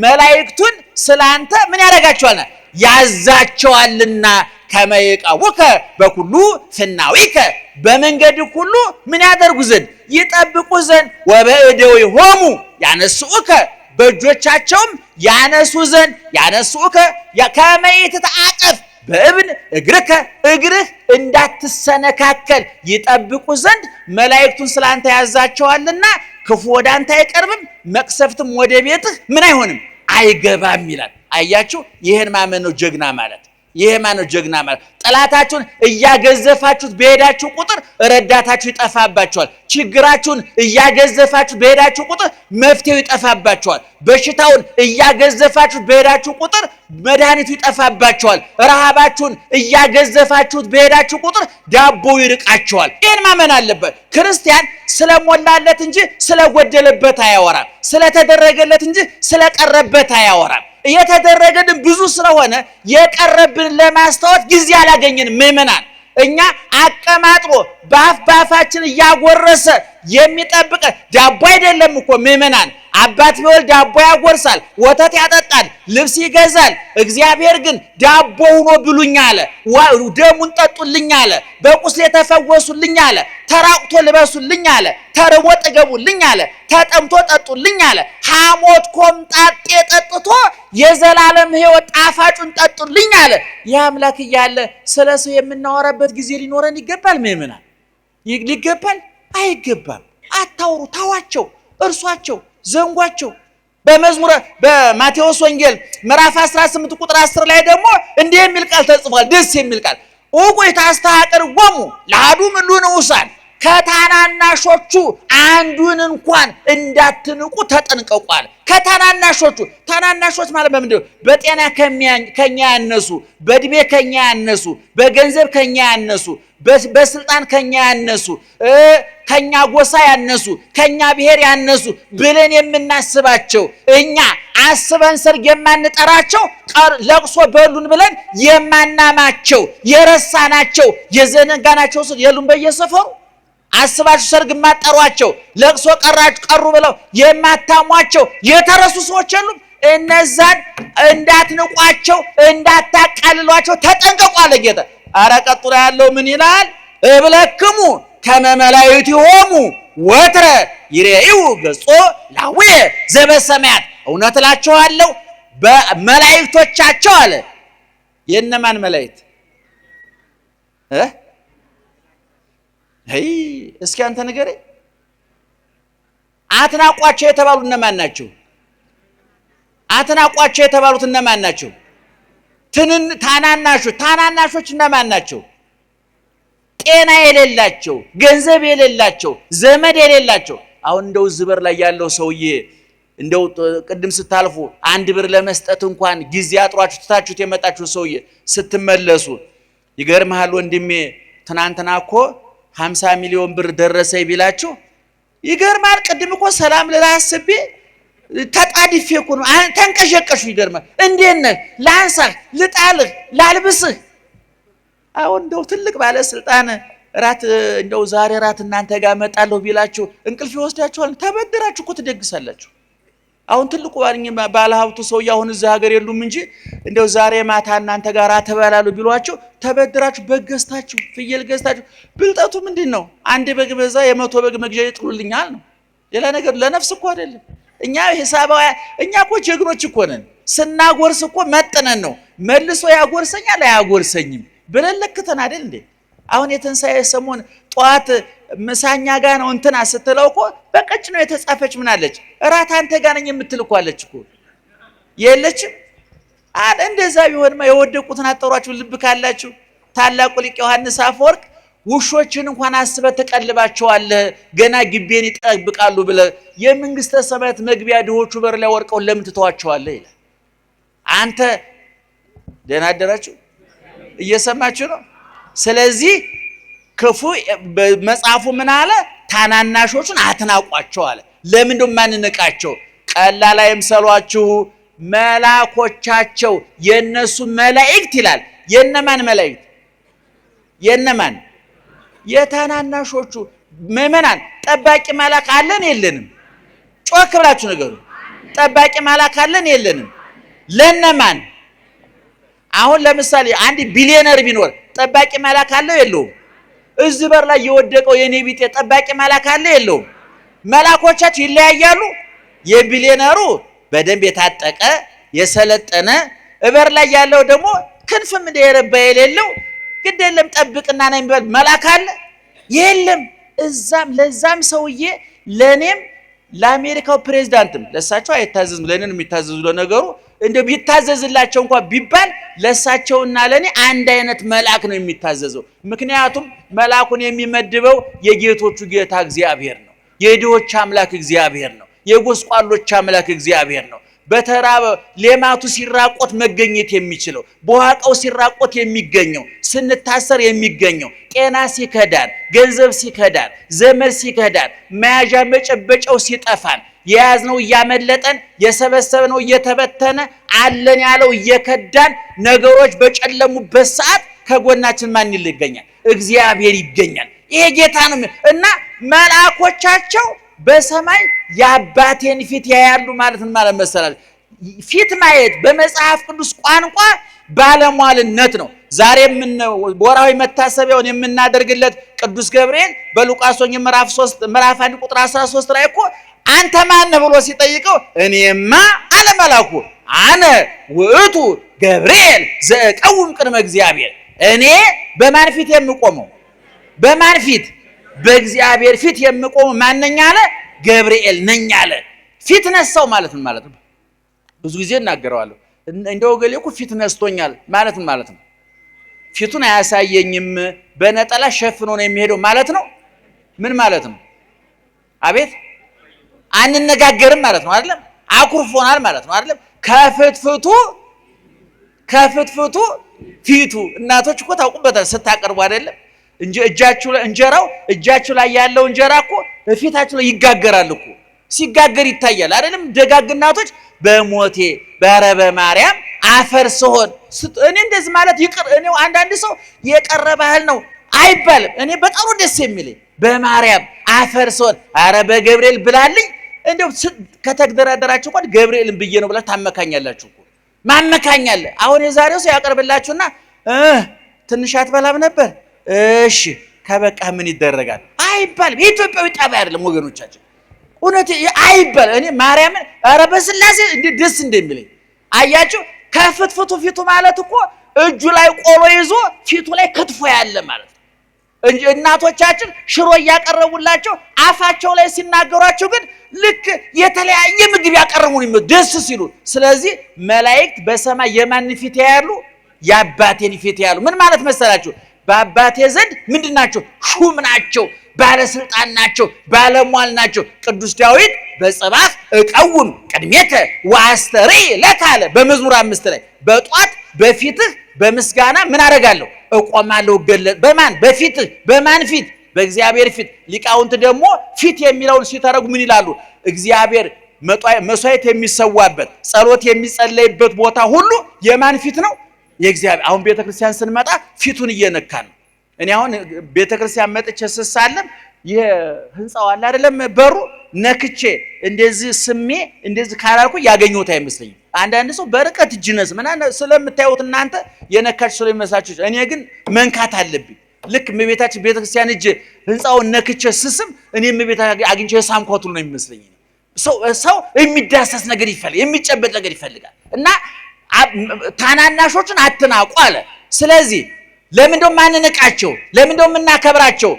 መላእክቱን ስላንተ ምን ያደርጋቸዋል? ያዛቸዋልና ከመይቀቡከ በኩሉ ፍናዊከ በመንገድ ሁሉ ምን ያደርጉ ዘንድ ይጠብቁ ዘንድ ወበእደዊሆሙ ያነሱከ በእጆቻቸውም ያነሱ ዘንድ ያነሱከ ከመ ይትተአቀፍ በእብን እግርከ እግርህ እንዳትሰነካከል ይጠብቁ ዘንድ መላእክቱን ስላንተ ያዛቸዋልና ክፉ ወደ አንተ አይቀርብም፣ መቅሰፍትም ወደ ቤትህ ምን አይሆንም አይገባም ይላል። አያችሁ፣ ይህን ማመን ነው ጀግና ማለት። ይሄ ማነው ጀግና ማለት? ጠላታችሁን እያገዘፋችሁት በሄዳችሁ ቁጥር ረዳታችሁ ይጠፋባችኋል። ችግራችሁን እያገዘፋችሁት በሄዳችሁ ቁጥር መፍትሄው ይጠፋባችኋል። በሽታውን እያገዘፋችሁት በሄዳችሁ ቁጥር መድኃኒቱ ይጠፋባችኋል። ረሃባችሁን እያገዘፋችሁት በሄዳችሁ ቁጥር ዳቦው ይርቃችኋል። ይህን ማመን አለበት። ክርስቲያን ስለሞላለት እንጂ ስለጎደለበት አያወራም። ስለተደረገለት እንጂ ስለቀረበት አያወራም። የተደረገልን ብዙ ስለሆነ የቀረብን ለማስታወት ጊዜ አላገኘንም። ምእመናን እኛ አቀማጥሮ በአፋችን እያጎረሰ የሚጠብቀ ዳቦ አይደለም እኮ ምእመናን። አባት ቢወልድ ዳቦ ያጎርሳል፣ ወተት ያጠጣል፣ ልብስ ይገዛል። እግዚአብሔር ግን ዳቦ ሆኖ ብሉኝ አለ፣ ደሙን ጠጡልኝ አለ፣ በቁስሌ ተፈወሱልኝ አለ፣ ተራቁቶ ልበሱልኝ አለ፣ ተርቦ ጥገቡልኝ አለ፣ ተጠምቶ ጠጡልኝ አለ። ሐሞት ኮምጣጤ ጠጥቶ የዘላለም ሕይወት ጣፋጩን ጠጡልኝ አለ። ይህ አምላክ እያለ ስለ ሰው የምናወራበት ጊዜ ሊኖረን ይገባል ምእመናን? ሊገባል? አይገባም። አታውሩ፣ ታዋቸው፣ እርሷቸው፣ ዘንጓቸው። በማቴዎስ ወንጌል ምዕራፍ 18 ቁጥር 10 ላይ ደግሞ እንዲህ የሚል ቃል ተጽፏል። ደስ የሚል ቃል ኡቁይ ታስተሐቅርዎሙ ለአሐዱ እምእሉ ንዑሳን ከታናናሾቹ አንዱን እንኳን እንዳትንቁ ተጠንቀቋል። ከታናናሾቹ ታናናሾች ማለት በምንድን ነው? በጤና ከኛ ያነሱ፣ በእድሜ ከኛ ያነሱ፣ በገንዘብ ከኛ ያነሱ፣ በስልጣን ከኛ ያነሱ፣ ከኛ ጎሳ ያነሱ፣ ከኛ ብሔር ያነሱ ብለን የምናስባቸው እኛ አስበን ሰርግ የማንጠራቸው ለቅሶ በሉን ብለን የማናማቸው የረሳናቸው የዘነጋናቸው የሉም በየሰፈሩ። አስባችሁ ሰርግ የማጠሯቸው ለቅሶ ቀሩ ብለው የማታሟቸው የተረሱ ሰዎች የሉም። እነዛን እንዳትንቋቸው እንዳታቃልሏቸው ተጠንቀቁ አለ ጌታ። ኧረ ቀጥሎ ያለው ምን ይላል? እብለክሙ ከመ መላእክቲሆሙ ወትረ ይሬኡ ገጾ ላውየ ዘበሰማያት። እውነት እላችኋለሁ በመላእክቶቻቸው አለ። የእነማን መላእክት? እስኪ አንተ ንገረኝ። አትናቋቸው የተባሉ እነማን ናቸው? አትናቋቸው የተባሉት እነማን ናቸው? ታናናሾች እነማን ናቸው? ጤና የሌላቸው፣ ገንዘብ የሌላቸው፣ ዘመድ የሌላቸው። አሁን እንደው ዝበር ላይ ያለው ሰውዬ እንደው ቅድም ስታልፉ 1 ብር ለመስጠት እንኳን ጊዜ አጥሯችሁ ትታችሁት የመጣችሁ ሰውዬ ስትመለሱ ይገርምሃል ወንድሜ ትናንትና እኮ 50 ሚሊዮን ብር ደረሰኝ ቢላችሁ ይገርማል። ቅድም እኮ ሰላም ልልህ አስቤ ተጣድፌ እኮ ነው ተንቀሸቀሹ። ይገርማል። እንዴት ነህ? ላንሳህ፣ ልጣልህ፣ ላልብስህ። አሁን እንደው ትልቅ ባለስልጣን እንደው ዛሬ ራት እናንተ ጋር መጣለሁ ቢላችሁ እንቅልፍ ይወስዳችኋል። ተበደራችሁ እኮ ትደግሳላችሁ። አሁን ትልቁ ባለሀብቱ ሰውዬ አሁን እዚህ ሀገር የሉም እንጂ እንደው ዛሬ ማታ እናንተ ጋር ተበላሉ ቢሏቸው ተበድራችሁ በግ ገዝታችሁ ፍየል ገዝታችሁ ብልጠቱ ምንድነው? አንድ በግ በዛ የ100 በግ መግዣ ይጥሉልኛል ነው። ሌላ ነገር ለነፍስ እኮ አይደለም። እኛ ሂሳባዊ እኛ እኮ ጀግኖች እኮ ነን። ስናጎርስ እኮ መጥነን ነው መልሶ ያጎርሰኛል አያጎርሰኝም ብለን ለክተን አይደል እንዴ? አሁን የትንሳኤ ሰሞን ጧት ምሳኛ ጋር ነው እንትና ስትለው እኮ በቀጭ ነው የተጻፈች ምን አለች? እራት አንተ ጋር ነኝ የምትልኳለች እኮ የለችም አለ። እንደዛ ቢሆንማ የወደቁትን አጠሯችሁ። ልብ ካላችሁ ታላቁ ሊቅ ዮሐንስ አፈወርቅ ውሾችን እንኳን አስበህ ትቀልባቸዋለህ ገና ግቤን ይጠብቃሉ ብለህ የመንግስተ ሰማያት መግቢያ ድሆቹ በር ላይ ወርቀው ለምን ትተዋቸዋለህ ይላል። አንተ ደህና አደራችሁ? እየሰማችሁ ነው? ስለዚህ ክፉ መጽሐፉ ምን አለ? ታናናሾቹን አትናቋቸው አለ። ለምን እንደው ማንነቃቸው? ቀላል አይምሰሏችሁ፣ መላኮቻቸው የነሱ መላእክት ይላል። የነማን መላእክት? የነማን? የታናናሾቹ ምእመናን። ጠባቂ መላክ አለን የለንም? ጮክ ብላችሁ ነገሩ። ጠባቂ መላክ አለን የለንም? ለነማን? አሁን ለምሳሌ አንድ ቢሊዮነር ቢኖር ጠባቂ መላክ አለው የለውም? እዚህ በር ላይ የወደቀው የኔ ቢጤ ጠባቂ መላክ አለ የለውም? መላኮቻቸው ይለያያሉ። የቢሊዮነሩ በደንብ የታጠቀ የሰለጠነ፣ በር ላይ ያለው ደግሞ ክንፍም እንደረባ የሌለው ግድ የለም ጠብቅና ነው የሚባል መላክ አለ የለም? እዛም ለዛም ሰውዬ ለኔም ለአሜሪካው ፕሬዝዳንትም ለሳቸው አይታዘዝም፣ ለኔን የሚታዘዙ ለነገሩ እንደው ቢታዘዝላቸው እንኳን ቢባል ለሳቸውና ለኔ አንድ አይነት መልአክ ነው የሚታዘዘው። ምክንያቱም መልአኩን የሚመድበው የጌቶቹ ጌታ እግዚአብሔር ነው። የድሆች አምላክ እግዚአብሔር ነው። የጎስቋሎች አምላክ እግዚአብሔር ነው። በተራበ ሌማቱ ሲራቆት መገኘት የሚችለው፣ በዋቀው ሲራቆት የሚገኘው፣ ስንታሰር የሚገኘው፣ ጤና ሲከዳን፣ ገንዘብ ሲከዳን፣ ዘመድ ሲከዳን፣ መያዣ መጨበጫው ሲጠፋን፣ የያዝነው እያመለጠን፣ የሰበሰብነው እየተበተነ፣ አለን ያለው እየከዳን፣ ነገሮች በጨለሙበት ሰዓት ከጎናችን ማን ይገኛል? እግዚአብሔር ይገኛል። ይሄ ጌታ ነው እና መልአኮቻቸው በሰማይ የአባቴን ፊት ያያሉ ማለት ምን ማለት መሰላል? ፊት ማየት በመጽሐፍ ቅዱስ ቋንቋ ባለሟልነት ነው። ዛሬ ወርሃዊ መታሰቢያውን የምናደርግለት ቅዱስ ገብርኤል በሉቃስ ወንጌል ምዕራፍ 1 ቁጥር 13 ላይ እኮ አንተ ማን ነህ ብሎ ሲጠይቀው እኔማ አለ መልአኩ አነ ውእቱ ገብርኤል ዘእቀውም ቅድመ እግዚአብሔር። እኔ በማን ፊት የምቆመው? በማን ፊት? በእግዚአብሔር ፊት የምቆመው ማንኛ አለ? ገብርኤል ነኝ አለ። ፊት ነሳው ማለት ምን ማለት ነው? ብዙ ጊዜ እናገረዋለሁ። እንደው ገሌ እኮ ፊት ነስቶኛል ማለት ምን ማለት ነው? ፊቱን አያሳየኝም በነጠላ ሸፍኖ ነው የሚሄደው ማለት ነው። ምን ማለት ነው? አቤት አንነጋገርም ማለት ነው አይደለም? አኩርፎናል ማለት ነው አይደለም? ከፍትፍቱ ፊቱ። እናቶች እኮ ታውቁበታል ስታቀርቡ አይደለም? እንጀራው እጃችሁ ላይ ያለው እንጀራ እኮ በፊታችሁ ላይ ይጋገራል እኮ። ሲጋገር ይታያል አይደለም? ደጋግ እናቶች በሞቴ በረበ ማርያም አፈር ስሆን እኔ እንደዚህ ማለት ይቅር። እኔ አንዳንድ ሰው የቀረ ባህል ነው አይባልም። እኔ በጣም ደስ የሚለኝ በማርያም አፈር ስሆን አረ በገብርኤል ብላልኝ። እንደው ከተግደራደራችሁ እንኳን ገብርኤልን ብዬ ነው ብላ ታመካኛላችሁ እኮ። ማመካኛለ አሁን የዛሬው ሰው ያቀርብላችሁና ትንሽ አትበላም ነበር እሺ ከበቃ ምን ይደረጋል አይባልም። የኢትዮጵያዊ ጠባይ አይደለም ወገኖቻችን፣ እውነት አይባልም። እኔ ማርያምን ኧረ በስላሴ እንዴት ደስ እንደሚለኝ አያችሁ። ከፍትፍቱ ፊቱ ማለት እኮ እጁ ላይ ቆሎ ይዞ ፊቱ ላይ ክትፎ ያለ ማለት ነው እንጂ እናቶቻችን ሽሮ እያቀረቡላቸው አፋቸው ላይ ሲናገሯቸው ግን ልክ የተለያየ ምግብ ያቀርቡን ደስ ሲሉ። ስለዚህ መላእክት በሰማይ የማን ፊት ያያሉ? የአባቴን ፊት ያያሉ። ምን ማለት መሰላችሁ? በአባቴ ዘንድ ምንድን ናቸው? ሹም ናቸው፣ ባለስልጣን ናቸው፣ ባለሟል ናቸው። ቅዱስ ዳዊት በጽባሕ እቀውም ቅድሜከ ወአስተርይ ለከ አለ በመዝሙር 5 ላይ በጧት በፊትህ በምስጋና ምን አደርጋለሁ? እቆማለሁ እገለጥ። በማን? በፊትህ። በማን ፊት? በእግዚአብሔር ፊት። ሊቃውንት ደግሞ ፊት የሚለውን ሲተረጉ ምን ይላሉ? እግዚአብሔር መስዋዕት የሚሰዋበት ጸሎት የሚጸለይበት ቦታ ሁሉ የማን ፊት ነው? የእግዚአብሔር። አሁን ቤተክርስቲያን ስንመጣ ፊቱን እየነካን ነው። እኔ አሁን ቤተክርስቲያን መጥቼ ስሳለም ይሄ ህንጻው አለ አይደለም በሩ ነክቼ እንደዚህ ስሜ እንደዚህ ካላልኩ ያገኘሁት አይመስለኝም። አንዳንድ ሰው በርቀት እጅነስ ምናምን ስለምታዩት እናንተ የነካች ስለሚመስላችሁ፣ እኔ ግን መንካት አለብኝ። ልክ እመቤታችን ቤተክርስቲያን እጅ ህንፃውን ነክቼ ስስም እኔም እመቤታ አግኝቼ ሳምኳቱ ነው የሚመስለኝ። ሰው የሚዳሰስ ነገር ይፈልጋል፣ የሚጨበጥ ነገር ይፈልጋል። እና ታናናሾችን አትናቁ አለ። ስለዚህ ለምንድነው ማንንቃቸው? ለምንድነው የምናከብራቸው?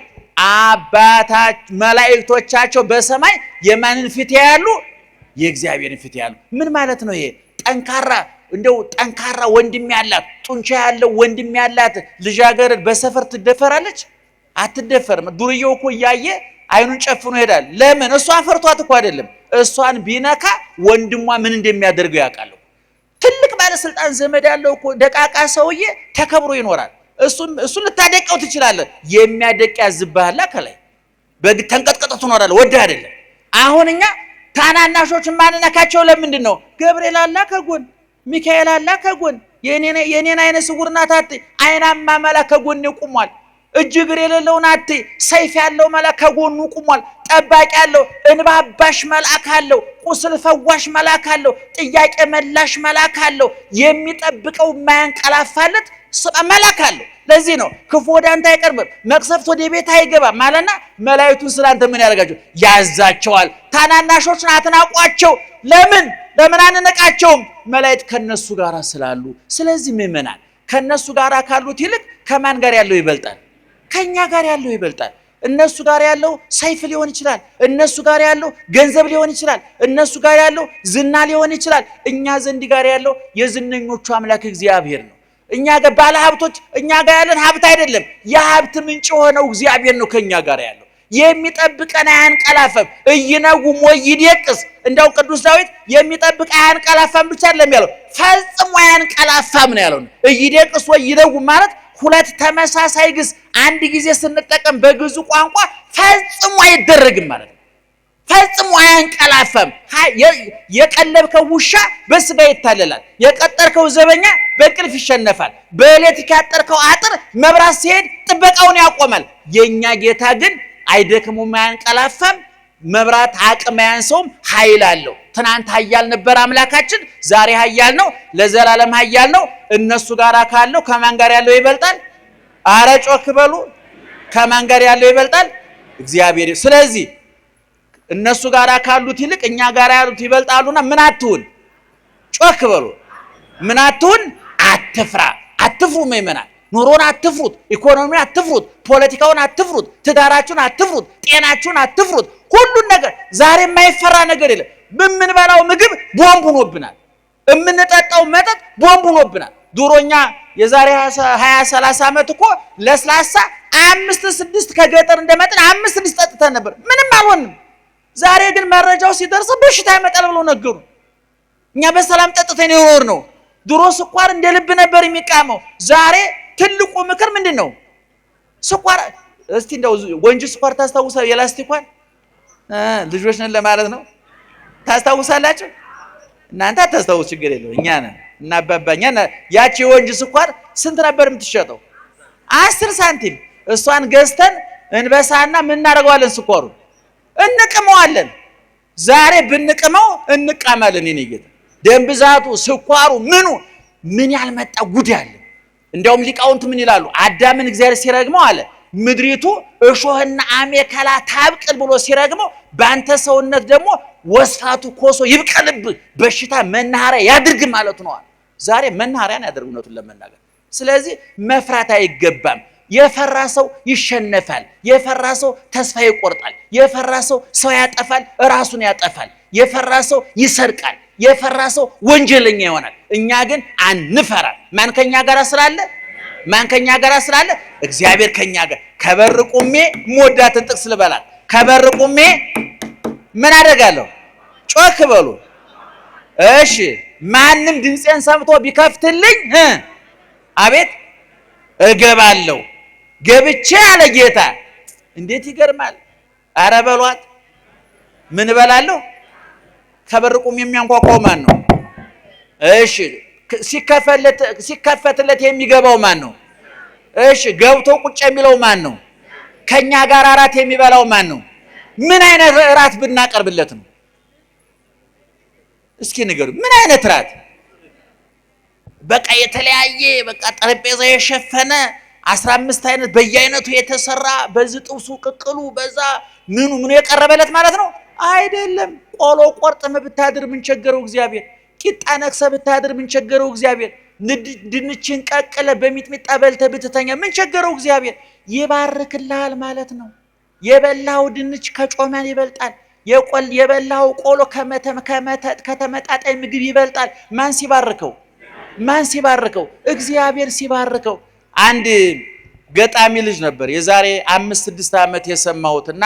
መላእክቶቻቸው በሰማይ የማንን ፊት ያያሉ? የእግዚአብሔርን ፊት ያያሉ። ምን ማለት ነው ይሄ? ጠንካራ ወንድም ያላት ጡንቻ ያለው ወንድም ያላት ልጃገረድ በሰፈር ትደፈራለች? አትደፈርም። ዱርዬው እኮ እያየ አይኑን ጨፍኖ ይሄዳል። ለምን? እሷን ፈርቷት እኮ አይደለም። እሷን ቢነካ ወንድሟ ምን እንደሚያደርገው ያውቃል። ትልቅ ባለስልጣን ዘመድ ያለው እኮ ደቃቃ ሰውዬ ተከብሮ ይኖራል። እሱን ልታደቀው ትችላለህ። የሚያደቅ ያዝብሃል ከላይ ተንቀጥቀጥ ትኖራለህ። ወደ አይደለም። አሁን እኛ ታናናሾችን ማንነካቸው ለምንድን ነው? ገብርኤል አላ ከጎን፣ ሚካኤል አላ ከጎን፣ የኔን አይነ ስውር ናት አትይ። አይናማ መልአክ ከጎን ቆሟል። እጅ እግር የሌለው ናት። ሰይፍ ያለው መልአክ ከጎኑ ቆሟል። ጠባቂ ያለው እንባ አባሽ መልአክ አለው። ቁስል ፈዋሽ መልአክ አለው። ጥያቄ መላሽ መልአክ አለው። የሚጠብቀው የማያንቀላፋለት መልአክ አለው። ለዚህ ነው ክፉ ወደ አንተ አይቀርብም፣ መቅሰፍት ወደ ቤት አይገባም ማለትና መላእክቱን ስላንተ ምን ያደርጋቸው? ያዛቸዋል። ታናናሾችን አትናቋቸው። ለምን አንነቃቸውም? መላእክት ከነሱ ጋር ስላሉ። ስለዚህ ምእመናን ከነሱ ጋር ካሉት ይልቅ ከማን ጋር ያለው ይበልጣል? ከኛ ጋር ያለው ይበልጣል። እነሱ ጋር ያለው ሰይፍ ሊሆን ይችላል። እነሱ ጋር ያለው ገንዘብ ሊሆን ይችላል። እነሱ ጋር ያለው ዝና ሊሆን ይችላል። እኛ ዘንድ ጋር ያለው የዝነኞቹ አምላክ እግዚአብሔር ነው። እኛ ጋር ባለ ሀብቶች፣ እኛ ጋር ያለን ሀብት አይደለም። የሀብት ምንጭ የሆነው እግዚአብሔር ነው ከኛ ጋር ያለው። የሚጠብቀን አያንቀላፋም። እይነጉም ወይደቅስ። እንደው ቅዱስ ዳዊት የሚጠብቅ አያንቀላፋም ብቻ አይደለም ያለው፣ ፈጽሞ አያንቀላፋም ነው ያለው። እይደቅስ ወይነጉም ማለት ሁለት ተመሳሳይ ግስ አንድ ጊዜ ስንጠቀም በግዙ ቋንቋ ፈጽሞ አይደረግም ማለት ነው። ፈጽሞ አያንቀላፋም። የቀለብከው ውሻ በስጋ ይታለላል። የቀጠርከው ዘበኛ በእንቅልፍ ይሸነፋል። በኤሌክትሪክ ያጠርከው አጥር መብራት ሲሄድ ጥበቃውን ያቆማል። የኛ ጌታ ግን አይደክሙም፣ አያንቀላፋም። መብራት አቅም ያንሰውም፣ ኃይል አለው። ትናንት ኃያል ነበር አምላካችን፣ ዛሬ ኃያል ነው፣ ለዘላለም ኃያል ነው። እነሱ ጋር ካለው ከማን ጋር ያለው ይበልጣል? አረ ጮክ በሉ። ከማን ጋር ያለው ይበልጣል? እግዚአብሔር። ስለዚህ እነሱ ጋር ካሉት ይልቅ እኛ ጋር ያሉት ይበልጣሉና ምን አትሁን? ጮክ በሉ። ምን አትሁን? አትፍራ። አትፍሩ ምእመናን። ኑሮን አትፍሩት፣ ኢኮኖሚውን አትፍሩት፣ ፖለቲካውን አትፍሩት፣ ትዳራችሁን አትፍሩት፣ ጤናችሁን አትፍሩት። ሁሉን ነገር ዛሬ የማይፈራ ነገር የለም። የምንበላው ምግብ ቦምብ ሆኖብናል። የምንጠጣው መጠጥ ቦምብ ሆኖብናል። ድሮኛ የዛሬ 20-30 ዓመት እኮ ለስላሳ 5-6 ከገጠር እንደመጣን 5-6 ጠጥተን ነበር፣ ምንም አልሆንም። ዛሬ ግን መረጃው ሲደርስ በሽታ ይመጣል ብለው ነገሩ። እኛ በሰላም ጠጥተን የኖር ነው። ድሮ ስኳር እንደ ልብ ነበር የሚቃመው። ዛሬ ትልቁ ምክር ምንድን ነው? ስኳር እስቲ እንደው ወንጂ ስኳር ታስታውሳላችሁ? የላስቲኳን ልጆች ነን ለማለት ነው። ታስታውሳላችሁ? እናንተ አታስታውሱ፣ ችግር የለው። እኛ ነን እና አባባኛ ያቺ ወንጂ ስኳር ስንት ነበር የምትሸጠው? 10 ሳንቲም። እሷን ገዝተን እንበሳና ምን እናደርገዋለን? ስኳሩ እንቅመዋለን። ዛሬ ብንቅመው እንቃማለን። የኔ ጌታ ደም ብዛቱ፣ ስኳሩ፣ ምን ያልመጣ ጉድ አለ። እንዲያውም ሊቃውንት ምን ይላሉ? አዳምን እግዚአብሔር ሲረግመው አለ ምድሪቱ እሾህና አሜከላ ታብቅል ብሎ ሲረግመው፣ በአንተ ሰውነት ደግሞ ወስፋቱ ኮሶ ይብቀልብ፣ በሽታ መናኸሪያ ያድርግ ማለት ነው። ዛሬ መናኸሪያን ያደርግ እውነቱን ለመናገር። ስለዚህ መፍራት አይገባም። የፈራ ሰው ይሸነፋል። የፈራ ሰው ተስፋ ይቆርጣል። የፈራ ሰው ያጠፋል፣ ራሱን ያጠፋል። የፈራ ሰው ይሰርቃል። የፈራ ሰው ወንጀለኛ ይሆናል። እኛ ግን አንፈራም። ማን ከኛ ጋር ስላለ? ማን ከኛ ጋር ስላለ? እግዚአብሔር ከኛ ጋር። ከበር ቁሜ ሞዳትን ጥቅስ ልበላት። ከበር ቁሜ ምን አደርጋለሁ? ጮክ በሉ። እሺ ማንም ድምፄን ሰምቶ ቢከፍትልኝ አቤት እገባለሁ። ገብቼ አለ ጌታ። እንዴት ይገርማል! አረ በሏት። ምን እበላለሁ? ከበር ቁሜ የሚያንኳኳው ማን ነው? እሺ ሲከፈትለት የሚገባው ማን ነው? እሺ ገብቶ ቁጭ የሚለው ማን ነው? ከኛ ጋር አራት የሚበላው ማን ነው? ምን አይነት እራት ብናቀርብለት ነው? እስኪ ንገሩ። ምን አይነት እራት? በቃ የተለያየ በቃ ጠረጴዛ የሸፈነ 15 አይነት በየአይነቱ የተሰራ በዚህ ጥብሱ ቅቅሉ በዛ ምኑ የቀረበለት ማለት ነው አይደለም። ቆሎ ቆርጥመ ብታድር ምን ቸገረው እግዚአብሔር? ቂጣ ነክሰ ብታድር ምን ቸገረው እግዚአብሔር? ድንችን ቀቅለ በሚጥሚጣ በልተ ብትተኛ ምን ቸገረው እግዚአብሔር? ይባርክልሃል ማለት ነው። የበላው ድንች ከጮማን ይበልጣል። የበላው ቆሎ ከተመጣጣኝ ምግብ ይበልጣል። ማን ሲባርከው? ማን ሲባርከው? እግዚአብሔር ሲባርከው። አንድ ገጣሚ ልጅ ነበር የዛሬ 5-6 ዓመት የሰማሁትና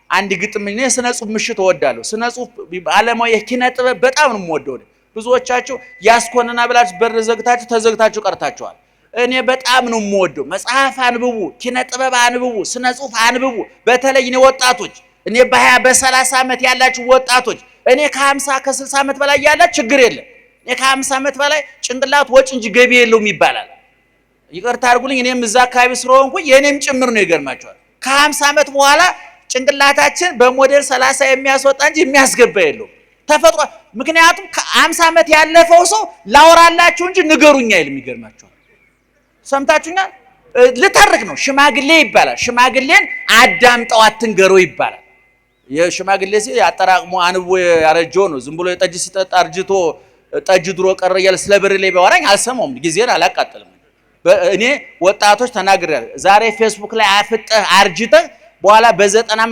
አንድ ግጥም እኔ ስነ ጽሁፍ ምሽት እወዳለሁ። ስነ ጽሁፍ ዓለማዊ የኪነ ጥበብ በጣም ነው የምወደው። ብዙዎቻችሁ ያስኮንና ብላችሁ በር ዘግታችሁ ተዘግታችሁ ቀርታችኋል። እኔ በጣም ነው የምወደው። መጽሐፍ አንብቡ፣ ኪነ ጥበብ አንብቡ፣ ስነ ጽሁፍ አንብቡ። በተለይ እኔ ወጣቶች እኔ በ20 በ30 ዓመት ያላችሁ ወጣቶች እኔ ከ50 ከ60 ዓመት በላይ ያላችሁ ችግር የለም። እኔ ከ50 ዓመት በላይ ጭንቅላት ወጭ እንጂ ገቢ የለውም ይባላል። ይቅርታ አድርጉልኝ። እኔም እዛ አካባቢ ስለሆንኩኝ የኔም ጭምር ነው ይገርማቸዋል። ከ50 ዓመት በኋላ ጭንቅላታችን በሞዴል 30 የሚያስወጣ እንጂ የሚያስገባ የለው ተፈጥሮ። ምክንያቱም ከ50 ዓመት ያለፈው ሰው ላወራላችሁ እንጂ ንገሩኛ አይልም። ይገርማቸዋል። ሰምታችሁኛል? ልተርክ ነው ሽማግሌ ይባላል። ሽማግሌን አዳምጠው አትንገረው ይባላል። የሽማግሌ ሲል ያጠራቅሞ አንቦ ያረጀው ነው። ዝም ብሎ የጠጅ ሲጠጣ አርጅቶ ጠጅ ድሮ ቀረ እያለ ስለ ብር ላይ ቢያወራኝ አልሰማውም። ጊዜን አላቃጥልም። እኔ ወጣቶች ተናግሬያለሁ። ዛሬ ፌስቡክ ላይ አፍጠህ አርጅተህ በኋላ በ90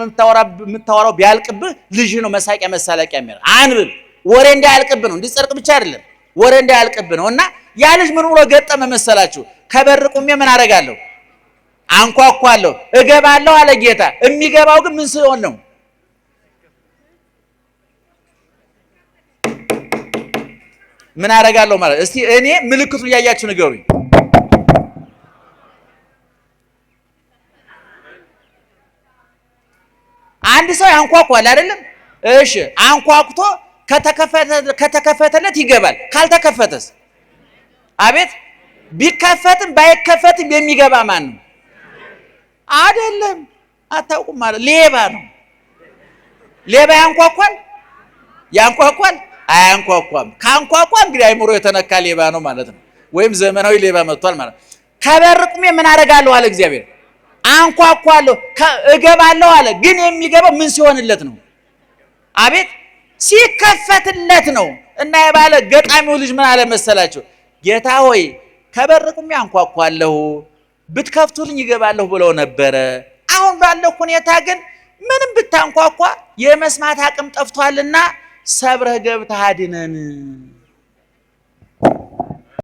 የምታወራው ቢያልቅብህ ልጅ ነው መሳቂያ መሳለቂያ የሚያደርግ። አንብብ፣ ወሬ እንዳያልቅብህ ነው። እንዲጸድቅ ብቻ አይደለም ወሬ እንዳያልቅብህ ነው። እና ያ ልጅ ምን ብሎ ገጠመ መሰላችሁ? ከበር ቁሜ ምን አደርጋለሁ? አንኳኳለሁ፣ እገባለሁ አለ ጌታ። የሚገባው ግን ምን ሲሆን ነው? ምን አደርጋለሁ ማለት እስቲ እኔ ምልክቱን እያያችሁ ንገሩኝ። አንድ ሰው ያንኳኳል አይደለም? እሺ አንኳኩቶ ከተከፈተለት ይገባል። ካልተከፈተስ? አቤት ቢከፈትም ባይከፈትም የሚገባ ማን ነው? አይደለም። አታውቁም ማለት ሌባ ነው። ሌባ ያንኳኳል? ያንኳኳል? አያንኳኳም። ካንኳኳ እንግዲህ አይምሮ የተነካ ሌባ ነው ማለት ነው። ወይም ዘመናዊ ሌባ መጥቷል ማለት ነው። ከበር ቁሜ ምን አደርጋለሁ አለ እግዚአብሔር። አንኳኳለሁ፣ እገባለሁ አለ። ግን የሚገባው ምን ሲሆንለት ነው? አቤት ሲከፈትለት ነው። እና የባለ ገጣሚው ልጅ ምን አለ መሰላችሁ? ጌታ ሆይ ከበር ቁሜ አንኳኳለሁ፣ ብትከፍቱልኝ ይገባለሁ ብለው ነበረ። አሁን ባለው ሁኔታ ግን ምንም ብታንኳኳ የመስማት አቅም ጠፍቷልና ሰብረህ ገብተህ አድነን